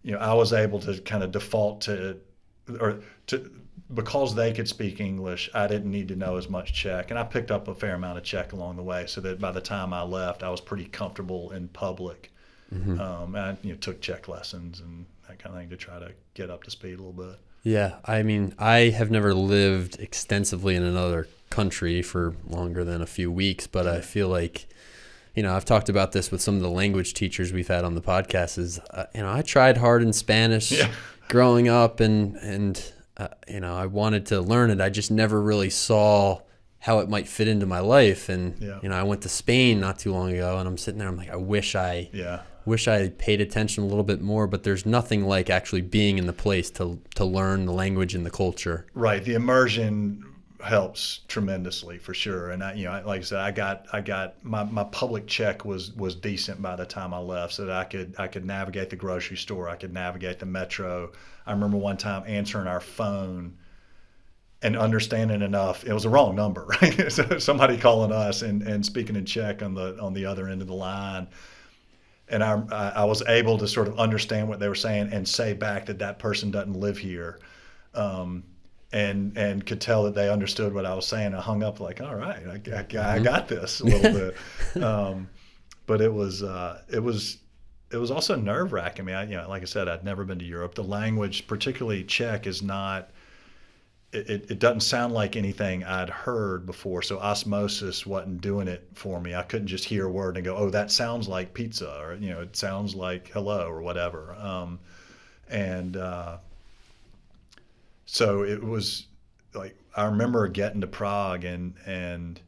was able to kind of default because they could speak English, I didn't need to know as much Czech, and I picked up a fair amount of Czech along the way, so that by the time I left, I was pretty comfortable in public. Mm-hmm. I took Czech lessons and that kind of thing to try to get up to speed a little bit. Yeah, I mean, I have never lived extensively in another country for longer than a few weeks, but I feel like, I've talked about this with some of the language teachers we've had on the podcast. I tried hard in Spanish growing up, and I wanted to learn it. I just never really saw how it might fit into my life. And I went to Spain not too long ago, and I'm sitting there, I'm like, I wish I paid attention a little bit more, but there's nothing like actually being in the place to learn the language and the culture. Right. The immersion helps tremendously, for sure. And like I said, I got my public Czech was decent by the time I left, so that I could navigate the grocery store, I could navigate the metro. I remember one time answering our phone and understanding enough. It was a wrong number, right? So somebody calling us and speaking in Czech on the other end of the line, and I was able to sort of understand what they were saying and say back that person doesn't live here, and could tell that they understood what I was saying. I hung up like, all right, I got this a little bit, but it was also nerve wracking. I mean, like I said, I'd never been to Europe. The language, particularly Czech, is not. It doesn't sound like anything I'd heard before, so osmosis wasn't doing it for me. I couldn't just hear a word and go, oh, that sounds like pizza, or it sounds like hello, or whatever. So it was like, I remember getting to Prague and in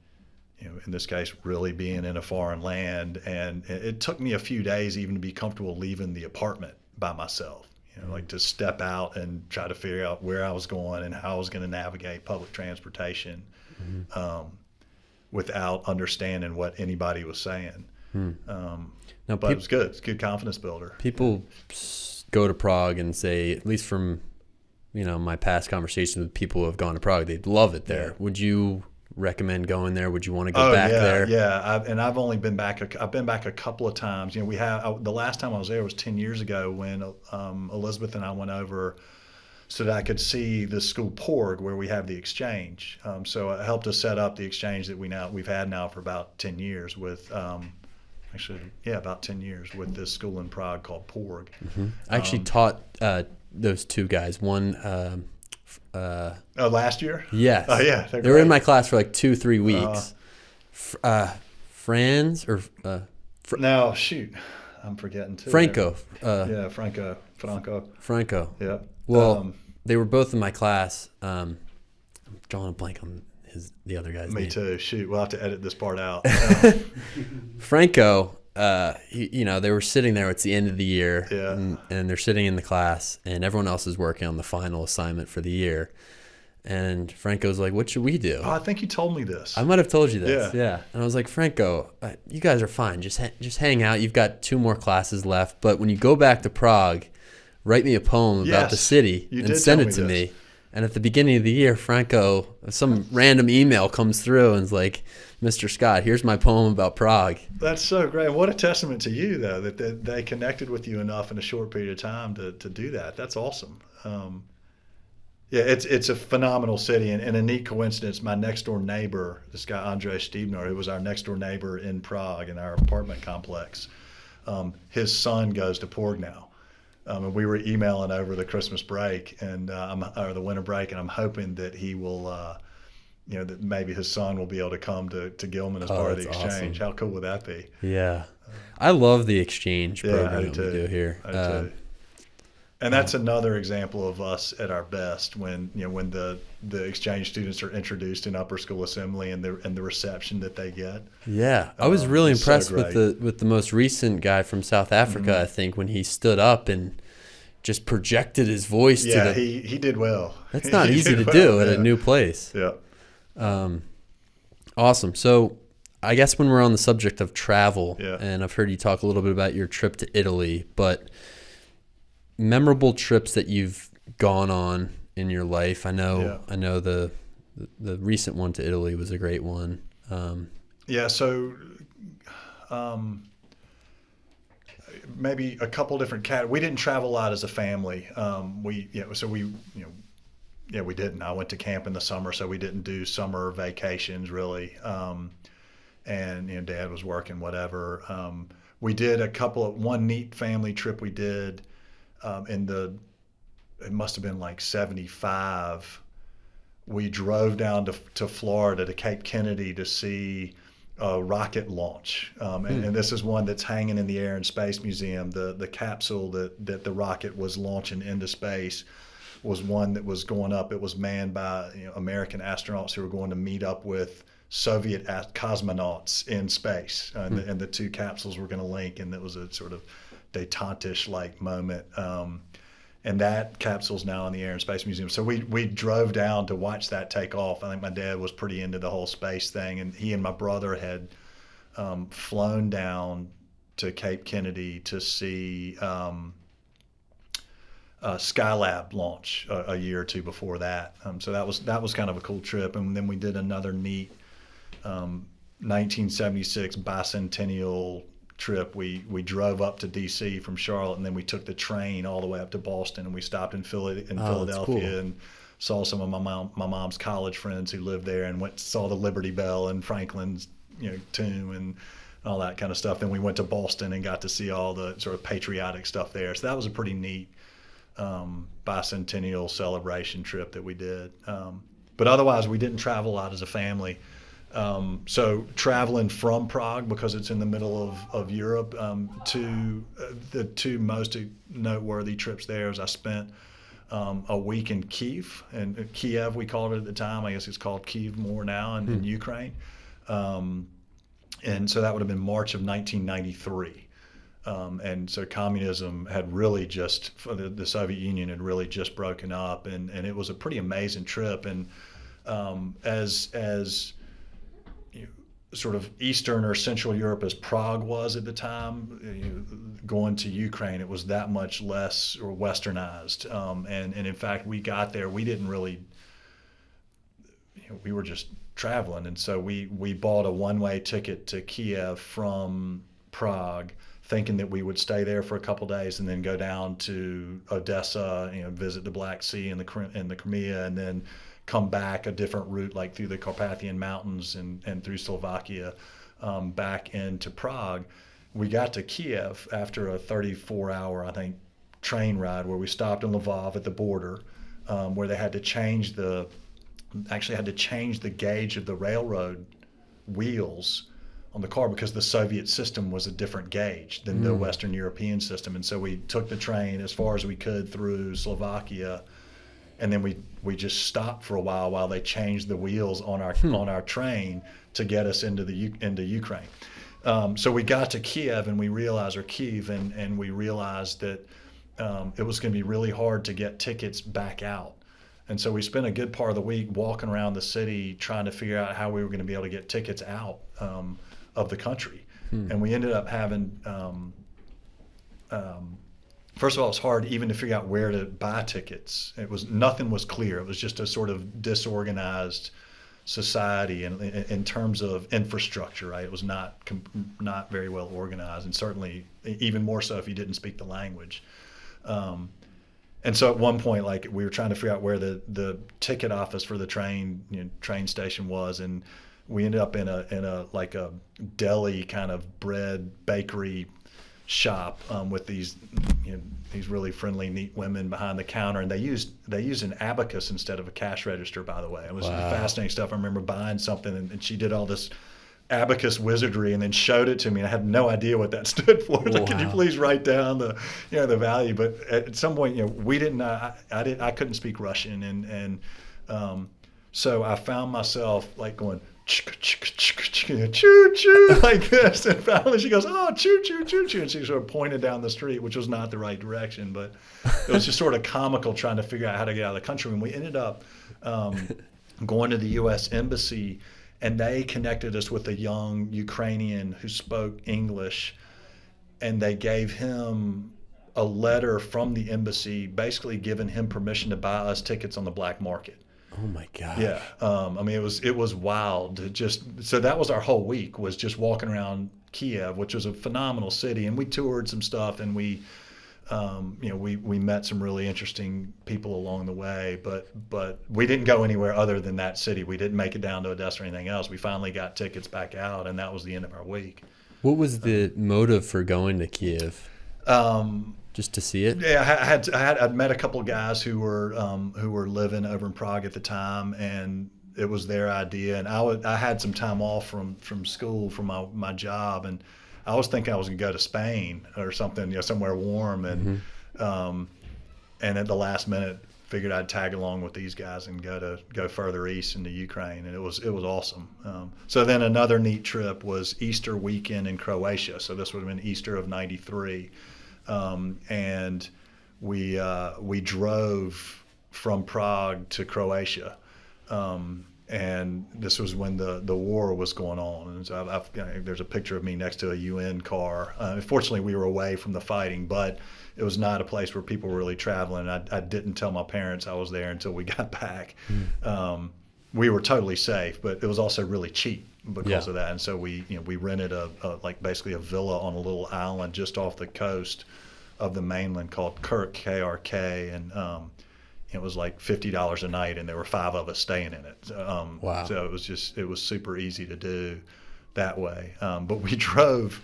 this case, really being in a foreign land, and it took me a few days even to be comfortable leaving the apartment by myself. Like to step out and try to figure out where I was going and how I was going to navigate public transportation, without understanding what anybody was saying. But it was good. It's a good confidence builder. People go to Prague and say, at least from my past conversations with people who have gone to Prague, they'd love it there. Yeah. Would you recommend going there? Would you want to go back there? Yeah. I've only been back. I've been back a couple of times. The last time I was there was 10 years ago when Elizabeth and I went over so that I could see the school Prague where we have the exchange. So it helped us set up the exchange that we've had now for about 10 years with. About 10 years with this school in Prague called Prague. Mm-hmm. I actually taught those two guys. One. Last year? Yes. Oh, yeah. They were in my class for like 2-3 weeks. Franz or no, shoot, I'm forgetting too. Franco. Franco. Yeah. Well, they were both in my class. I'm drawing a blank on the other guy's name. Me too. Shoot, we'll have to edit this part out. Franco. They were sitting there. It's the end of the year, and they're sitting in the class, and everyone else is working on the final assignment for the year. And Franco's like, "What should we do?" Oh, I think you told me this. I might have told you this. Yeah. And I was like, "Franco, you guys are fine. Just hang out. You've got 2 more classes left. But when you go back to Prague, write me a poem about the city and send it to me." And at the beginning of the year, Franco, some random email comes through and is like, "Mr. Scott, here's my poem about Prague." That's so great. What a testament to you, though, that they connected with you enough in a short period of time to do that. That's awesome. It's a phenomenal city. And a neat coincidence, my next-door neighbor, this guy, Andrzej Stebner, who was our next-door neighbor in Prague in our apartment complex, his son goes to Prague now. And we were emailing over the Christmas break or the winter break, and I'm hoping that he will, that maybe his son will be able to come to Gilman as part of the exchange. Awesome. How cool would that be? Yeah. I love the exchange program that we do here. I do too. And that's another example of us at our best when the exchange students are introduced in upper school assembly and the reception that they get. Yeah, I was really impressed with the most recent guy from South Africa. Mm-hmm. I think when he stood up and just projected his voice. He did well. That's not easy to do at a new place. Yeah. Awesome. So I guess when we're on the subject of travel, and I've heard you talk a little bit about your trip to Italy, but memorable trips that you've gone on in your life. I know the recent one to Italy was a great one. Maybe a couple different we didn't travel a lot as a family. We didn't. I went to camp in the summer, so we didn't do summer vacations really. And Dad was working, whatever. We did one neat family trip we did. It must have been like 75. We drove down to Florida to Cape Kennedy to see a rocket launch. And this is one that's hanging in the Air and Space Museum. The capsule that the rocket was launching into space was one that was going up. It was manned by American astronauts who were going to meet up with Soviet cosmonauts in space. And the 2 capsules were going to link, and it was a sort of detente-ish like moment. And that capsule's now in the Air and Space Museum. So we drove down to watch that take off. I think my dad was pretty into the whole space thing, and he and my brother had flown down to Cape Kennedy to see Skylab launch a year or two before that. So that was kind of a cool trip. And then we did another neat 1976 bicentennial trip. We drove up to D.C. from Charlotte, and then we took the train all the way up to Boston, and we stopped in Philadelphia cool. and saw some of my mom's college friends who lived there, and saw the Liberty Bell and Franklin's tomb and all that kind of stuff. Then we went to Boston and got to see all the sort of patriotic stuff there. So that was a pretty neat bicentennial celebration trip that we did. But otherwise, we didn't travel a lot as a family. So traveling from Prague, because it's in the middle of Europe, to the two most noteworthy trips there is I spent a week in Kiev, and Kiev we called it at the time. I guess it's called Kiev more now in Ukraine. And so that would have been March of 1993. And so communism had really just, the Soviet Union had really just broken up, and it was a pretty amazing trip. And as sort of Eastern or Central Europe as Prague was at the time, going to Ukraine, it was that much less or westernized. And in fact, we got there, we didn't really, we were just traveling. And so we bought a one-way ticket to Kiev from Prague, thinking that we would stay there for a couple days and then go down to Odessa, visit the Black Sea and the Crimea, and then come back a different route, like through the Carpathian Mountains and through Slovakia, back into Prague. We got to Kiev after a 34-hour, I think, train ride where we stopped in Lvov at the border, where they had to change the gauge of the railroad wheels on the car because the Soviet system was a different gauge than the Western European system. And so we took the train as far as we could through Slovakia, and then we just stopped for a while they changed the wheels on our train to get us into Ukraine. So we got to Kiev and we realized that it was going to be really hard to get tickets back out. And so we spent a good part of the week walking around the city trying to figure out how we were going to be able to get tickets out of the country. And we ended up having, first of all, it was hard even to figure out where to buy tickets. Nothing was clear. It was just a sort of disorganized society in terms of infrastructure, right? It was not very well organized, and certainly even more so if you didn't speak the language. And so at one point, like, we were trying to figure out where the ticket office for the train station was, and we ended up in a like a deli kind of bread bakery shop with these really friendly, neat women behind the counter, and they used an abacus instead of a cash register. By the way, it was fascinating stuff. I remember buying something, and she did all this abacus wizardry and then showed it to me, and I had no idea what that stood for. Like, could you please write down the value? But at some point, we didn't. I couldn't speak Russian, and so I found myself like going choo choo like this, and finally she goes, oh, choo choo choo choo, and she sort of pointed down the street, which was not the right direction, but it was just sort of comical trying to figure out how to get out of the country. And we ended up going to the U.S. Embassy, and they connected us with a young Ukrainian who spoke English, and they gave him a letter from the embassy basically giving him permission to buy us tickets on the black market. Oh my gosh. Yeah. I mean, it was wild. So that was our whole week, was just walking around Kiev, which was a phenomenal city. And we toured some stuff, and we met some really interesting people along the way, but we didn't go anywhere other than that city. We didn't make it down to Odessa or anything else. We finally got tickets back out, and that was the end of our week. What was the motive for going to Kiev? Just to see it? Yeah, I'd met a couple of guys who were living over in Prague at the time, and it was their idea. And I had some time off from school from my job, and I was thinking I was gonna go to Spain or something, somewhere warm, and and at the last minute figured I'd tag along with these guys and go further east into Ukraine, and it was awesome. So then another neat trip was Easter weekend in Croatia. So this would have been Easter of '93. And we drove from Prague to Croatia, and this was when the war was going on. And so there's a picture of me next to a UN car. Fortunately, we were away from the fighting, but it was not a place where people were really traveling. I didn't tell my parents I was there until we got back. We were totally safe, but it was also really cheap because of that. And so we rented basically a villa on a little island just off the coast of the mainland called Kirk, K-R-K, and it was like $50 a night, and there were 5 of us staying in it. Wow. So it was super easy to do that way. But we drove.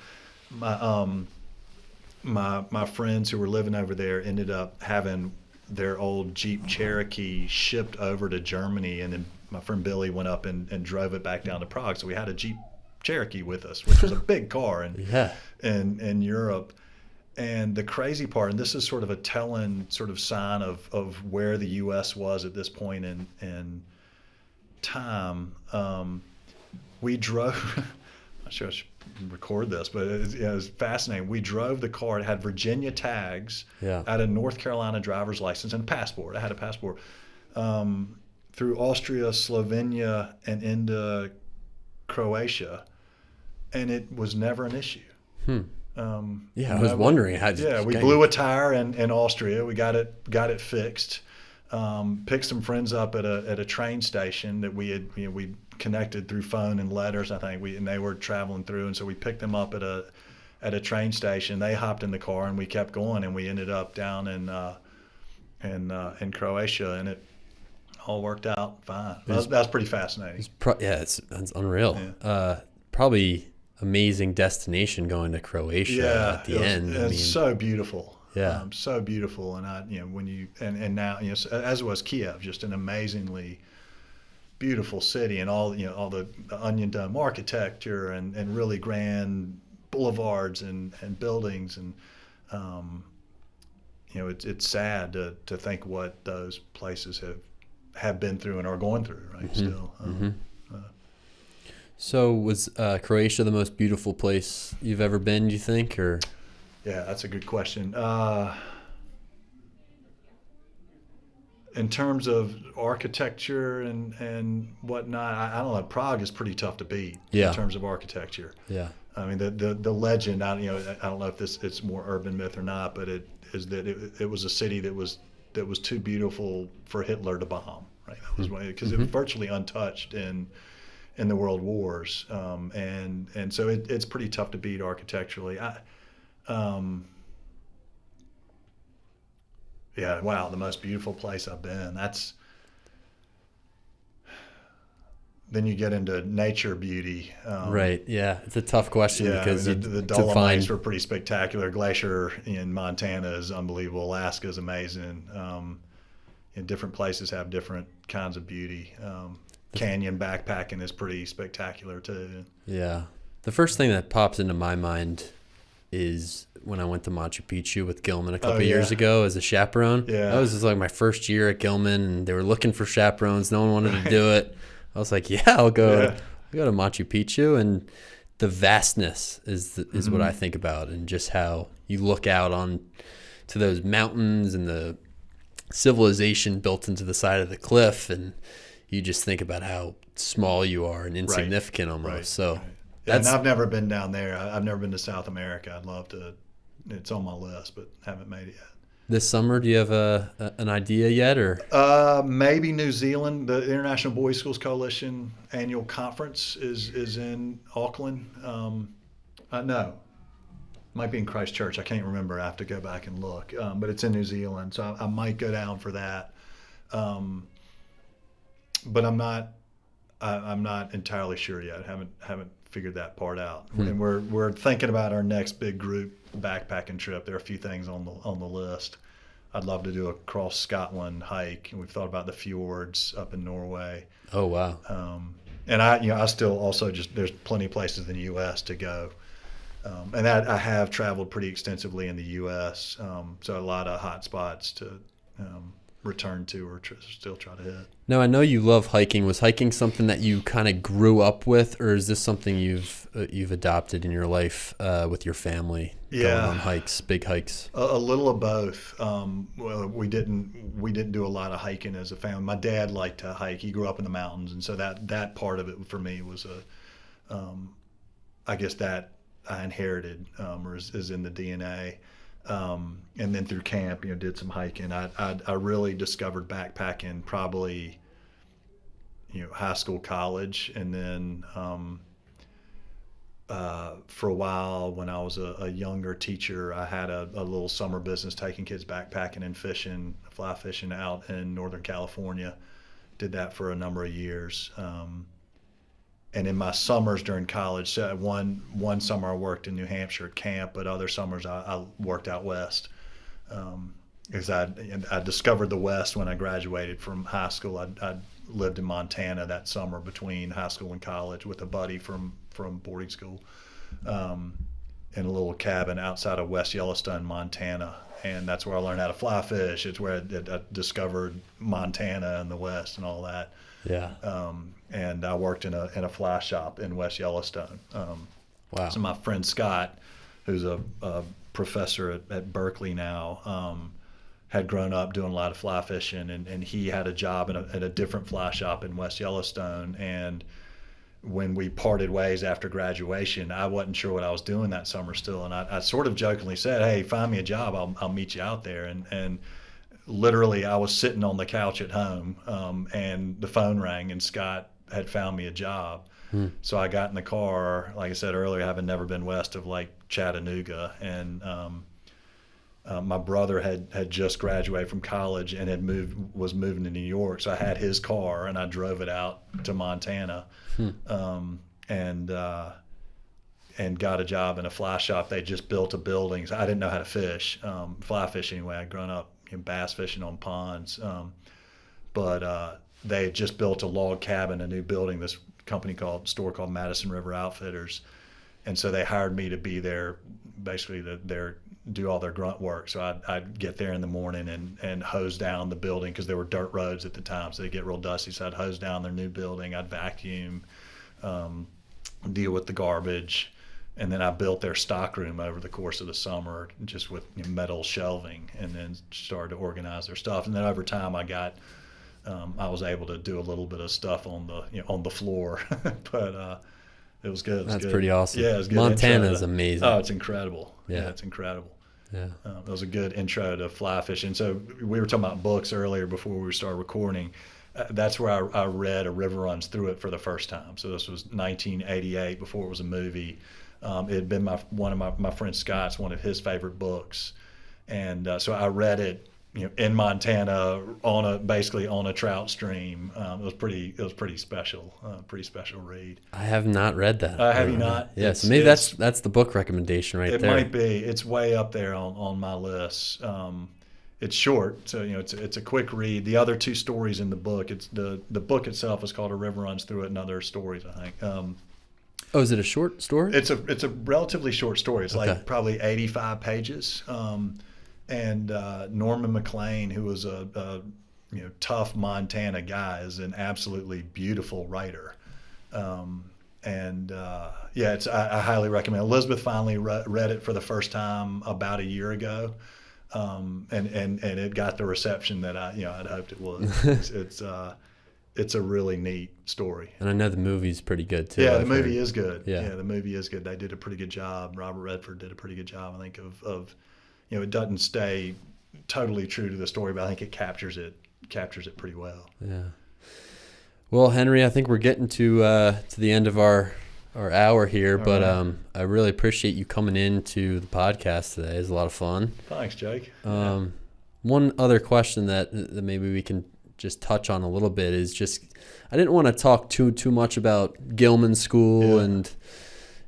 My friends who were living over there ended up having their old Jeep Cherokee shipped over to Germany, and then my friend Billy went up and drove it back down to Prague. So we had a Jeep Cherokee with us, which was a big car in Europe. And the crazy part, and this is sort of a telling sort of sign of where the U.S. was at this point in time. We drove. I'm not sure I should record this, but it was fascinating. We drove the car. It had Virginia tags, had a North Carolina driver's license, and a passport. I had a passport through Austria, Slovenia, and into Croatia, and it was never an issue. I was wondering how. We blew a tire in Austria. We got it fixed. Picked some friends up at a train station that we had. We connected through phone and letters, I think. And they were traveling through, and so we picked them up at a train station. They hopped in the car, and we kept going, and we ended up down in Croatia, and it all worked out fine. That was pretty fascinating. It's unreal. Probably amazing destination going to Croatia at the end. It's so beautiful. Yeah. So beautiful. And when you and now, as was Kiev, just an amazingly beautiful city, and all the onion dome architecture and really grand boulevards and buildings, and it's sad to think what those places have been through and are going through still. So was Croatia the most beautiful place you've ever been, do you think? Or yeah, that's a good question. In terms of architecture and whatnot, I don't know. Prague is pretty tough to beat in terms of architecture. Yeah. I mean, the legend. I don't know if it's more urban myth or not, but it is that it was a city that was too beautiful for Hitler to bomb. Right. That was because it was virtually untouched in the world wars, and so it's pretty tough to beat architecturally. Wow, the most beautiful place I've been. Then you get into nature beauty. Right. Yeah, it's a tough question because the Dolomites were pretty spectacular. Glacier in Montana is unbelievable. Alaska is amazing. And different places have different kinds of beauty. Canyon backpacking is pretty spectacular too. Yeah. The first thing that pops into my mind is when I went to Machu Picchu with Gilman a couple years ago as a chaperone. Yeah. That was just like my first year at Gilman, and they were looking for chaperones. No one wanted to do it. I was like, I'll go to Machu Picchu. And the vastness is what I think about, and just how you look out on to those mountains and the civilization built into the side of the cliff, and you just think about how small you are and insignificant almost. Right. So and I've never been down there. I've never been to South America. I'd love to. It's on my list, but haven't made it yet. This summer, do you have an idea yet, or? Maybe New Zealand. The International Boys Schools Coalition annual conference is in Auckland. No, might be in Christchurch. I can't remember. I have to go back and look. But it's in New Zealand, so I might go down for that. But I'm not entirely sure yet. Haven't figured that part out. And we're thinking about our next big group backpacking trip. There are a few things on the list. I'd love to do a cross Scotland hike, and we've thought about the fjords up in Norway. Oh wow. And I still also there's plenty of places in the U.S. to go. And I have traveled pretty extensively in the U.S. So a lot of hot spots to return to or still try to hit. Now, I know you love hiking. Was hiking something that you kind of grew up with, or is this something you've adopted in your life with your family? Going on hikes, big hikes. A little of both. Well, we didn't do a lot of hiking as a family. My dad liked to hike. He grew up in the mountains, and so that part of it for me was I guess that I inherited or is in the DNA. And then through camp, did some hiking. I really discovered backpacking probably, high school, college, and then for a while when I was a younger teacher, I had a little summer business taking kids backpacking and fishing, fly fishing out in Northern California. Did that for a number of years. And in my summers during college, one summer I worked in New Hampshire at camp, but other summers I worked out west. Because I discovered the West when I graduated from high school. I lived in Montana that summer between high school and college with a buddy from boarding school in a little cabin outside of West Yellowstone, Montana. And that's where I learned how to fly fish. It's where I discovered Montana and the West and all that. Yeah. And I worked in a fly shop in West Yellowstone. Wow. So my friend Scott, who's a professor at Berkeley now, had grown up doing a lot of fly fishing, and he had a job at a different fly shop in West Yellowstone. And when we parted ways after graduation, I wasn't sure what I was doing that summer still, and I sort of jokingly said, "Hey, find me a job. I'll meet you out there." And literally, I was sitting on the couch at home, and the phone rang, and Scott had found me a job. So I got in the car. Like I said earlier, having never been west of like Chattanooga, and my brother had just graduated from college and was moving to New York. So I had his car, and I drove it out to Montana, and got a job in a fly shop. They just built a building. So I didn't know how to fish, fly fish anyway. I'd grown up bass fishing on ponds, but they had just built a log cabin, a new building, this store called Madison River Outfitters, and so they hired me to be there, basically do all their grunt work. So I'd get there in the morning and hose down the building, because there were dirt roads at the time, so they get real dusty. So I'd hose down their new building, I'd vacuum, deal with the garbage. And then I built their stock room over the course of the summer, just with metal shelving, and then started to organize their stuff. And then over time, I was able to do a little bit of stuff on the floor, but it was good. That's pretty awesome. Yeah, it was good. Montana is amazing. Oh, it's incredible. Yeah, it's incredible. Yeah, it was a good intro to fly fishing. So we were talking about books earlier before we started recording. That's where I read A River Runs Through It for the first time. So this was 1988, before it was a movie. It had been one of my friend Scott's, one of his favorite books, and so I read it, in Montana basically on a trout stream. It was pretty special, pretty special read. I have not read that. Have you not? Yeah, so maybe that's the book recommendation right there. It might be. It's way up there on my list. It's short, so it's a quick read. The other two stories in the book, it's the book itself is called A River Runs Through It, and other stories, I think. Oh, is it a short story? It's a relatively short story. It's okay. Like probably 85 pages. And Norman Maclean, who was a tough Montana guy, is an absolutely beautiful writer. I highly recommend. Elizabeth finally read it for the first time about a year ago, and it got the reception that I'd hoped it would. It's a really neat story. And I know the movie's pretty good too. Yeah, the movie is good. Yeah, the movie is good. They did a pretty good job. Robert Redford did a pretty good job, I think, of it doesn't stay totally true to the story, but I think it captures it pretty well. Yeah. Well, Henry, I think we're getting to the end of our hour here, all but right. I really appreciate you coming into the podcast today. It was a lot of fun. Thanks, Jake. One other question that maybe we can just touch on a little bit is just, I didn't want to talk too much about Gilman School, and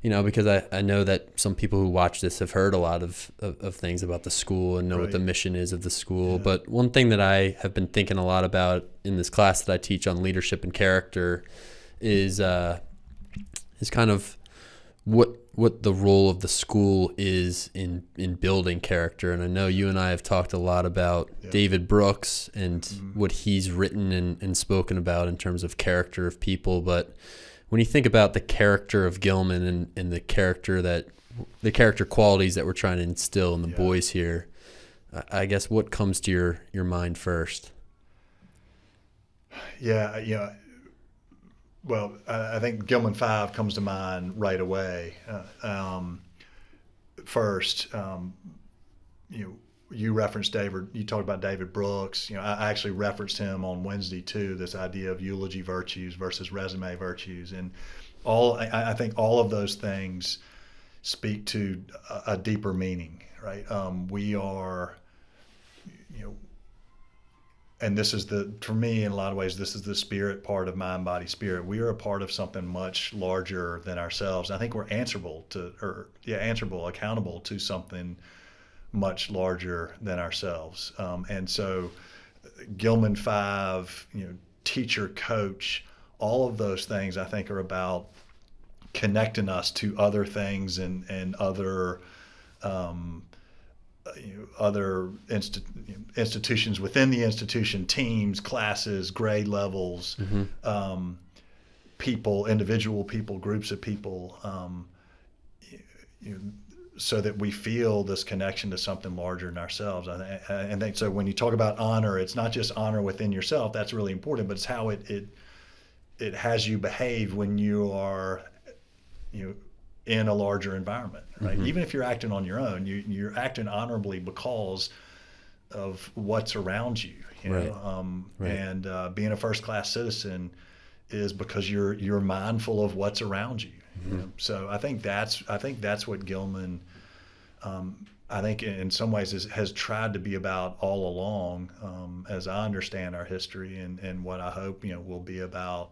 because I know that some people who watch this have heard a lot of things about the school and know what the mission is of the school. Yeah. But one thing that I have been thinking a lot about in this class that I teach on leadership and character is kind of what the role of the school is in building character. And I know you and I have talked a lot about David Brooks and what he's written and spoken about in terms of character of people. But when you think about the character of Gilman and the character qualities that we're trying to instill in the boys here, I guess what comes to your mind first? Yeah. Well, I think Gilman 5 comes to mind right away. First, you referenced David. You talked about David Brooks. I actually referenced him on Wednesday too. This idea of eulogy virtues versus resume virtues, and I think all of those things speak to a deeper meaning, right? We are, and this is for me, in a lot of ways, this is the spirit part of mind, body, spirit. We are a part of something much larger than ourselves. I think we're accountable to something much larger than ourselves. And so Gilman 5, teacher, coach, all of those things I think are about connecting us to other things and other institutions within the institution, teams, classes, grade levels, people, individual people, groups of people, so that we feel this connection to something larger than ourselves. I think so. When you talk about honor, it's not just honor within yourself. That's really important, but it's how it has you behave when you are, in a larger environment, right? Even if you're acting on your own, you're acting honorably because of what's around you. And being a first-class citizen is because you're mindful of what's around you. So I think that's what Gilman, I think in some ways has tried to be about all along, as I understand our history, and what I hope will be about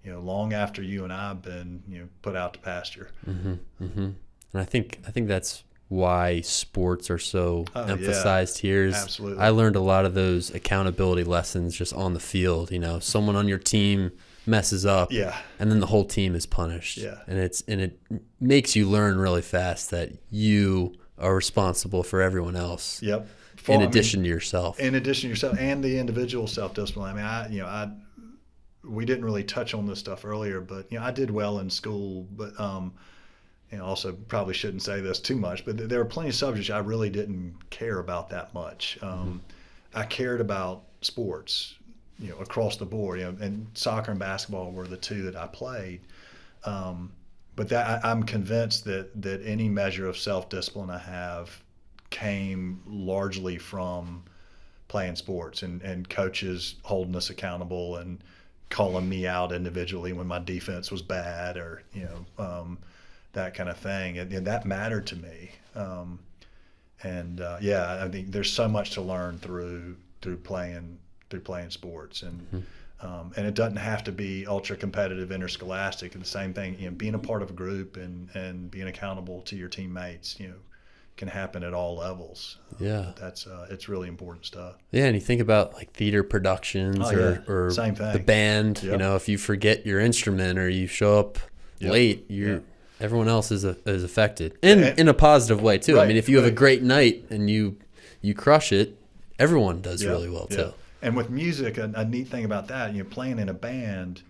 long after you and I have been put out to pasture. And I think that's why sports are so emphasized here. Absolutely. I learned a lot of those accountability lessons just on the field. Someone on your team messes up, and then the whole team is punished. And it makes you learn really fast that you are responsible for everyone else. In addition to yourself. In addition to yourself and the individual self-discipline. We didn't really touch on this stuff earlier, but I did well in school, but also probably shouldn't say this too much, but there were plenty of subjects I really didn't care about that much. I cared about sports, across the board, and soccer and basketball were the two that I played. But I'm convinced that any measure of self-discipline I have came largely from playing sports and coaches holding us accountable and calling me out individually when my defense was bad or that kind of thing, and that mattered to me. I think there's so much to learn through playing sports, and it doesn't have to be ultra competitive interscholastic. And the same thing, being a part of a group and being accountable to your teammates, can happen at all levels. That's it's really important stuff. And you think about like theater productions or same thing. The band. If you forget your instrument or you show up late, everyone else is affected, in a positive way too. Right, if you have a great night and you crush it, everyone does really well too. And with music, a neat thing about that, playing in a band,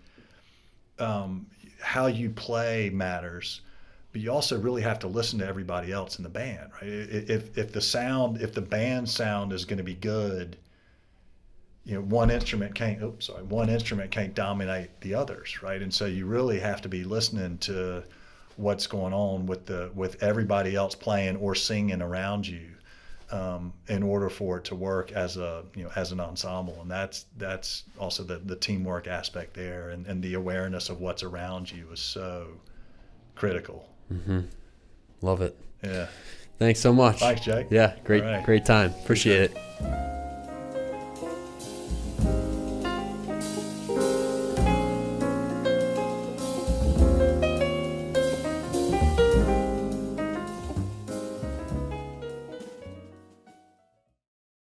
how you play matters. But you also really have to listen to everybody else in the band, right? If the band sound is going to be good, one instrument can't dominate the others, right? And so you really have to be listening to what's going on with everybody else playing or singing around you, in order for it to work as an ensemble. And that's also the teamwork aspect there, and the awareness of what's around you is so critical. Love it. Yeah. Thanks so much. Thanks, Jake. Yeah, great time. Appreciate it.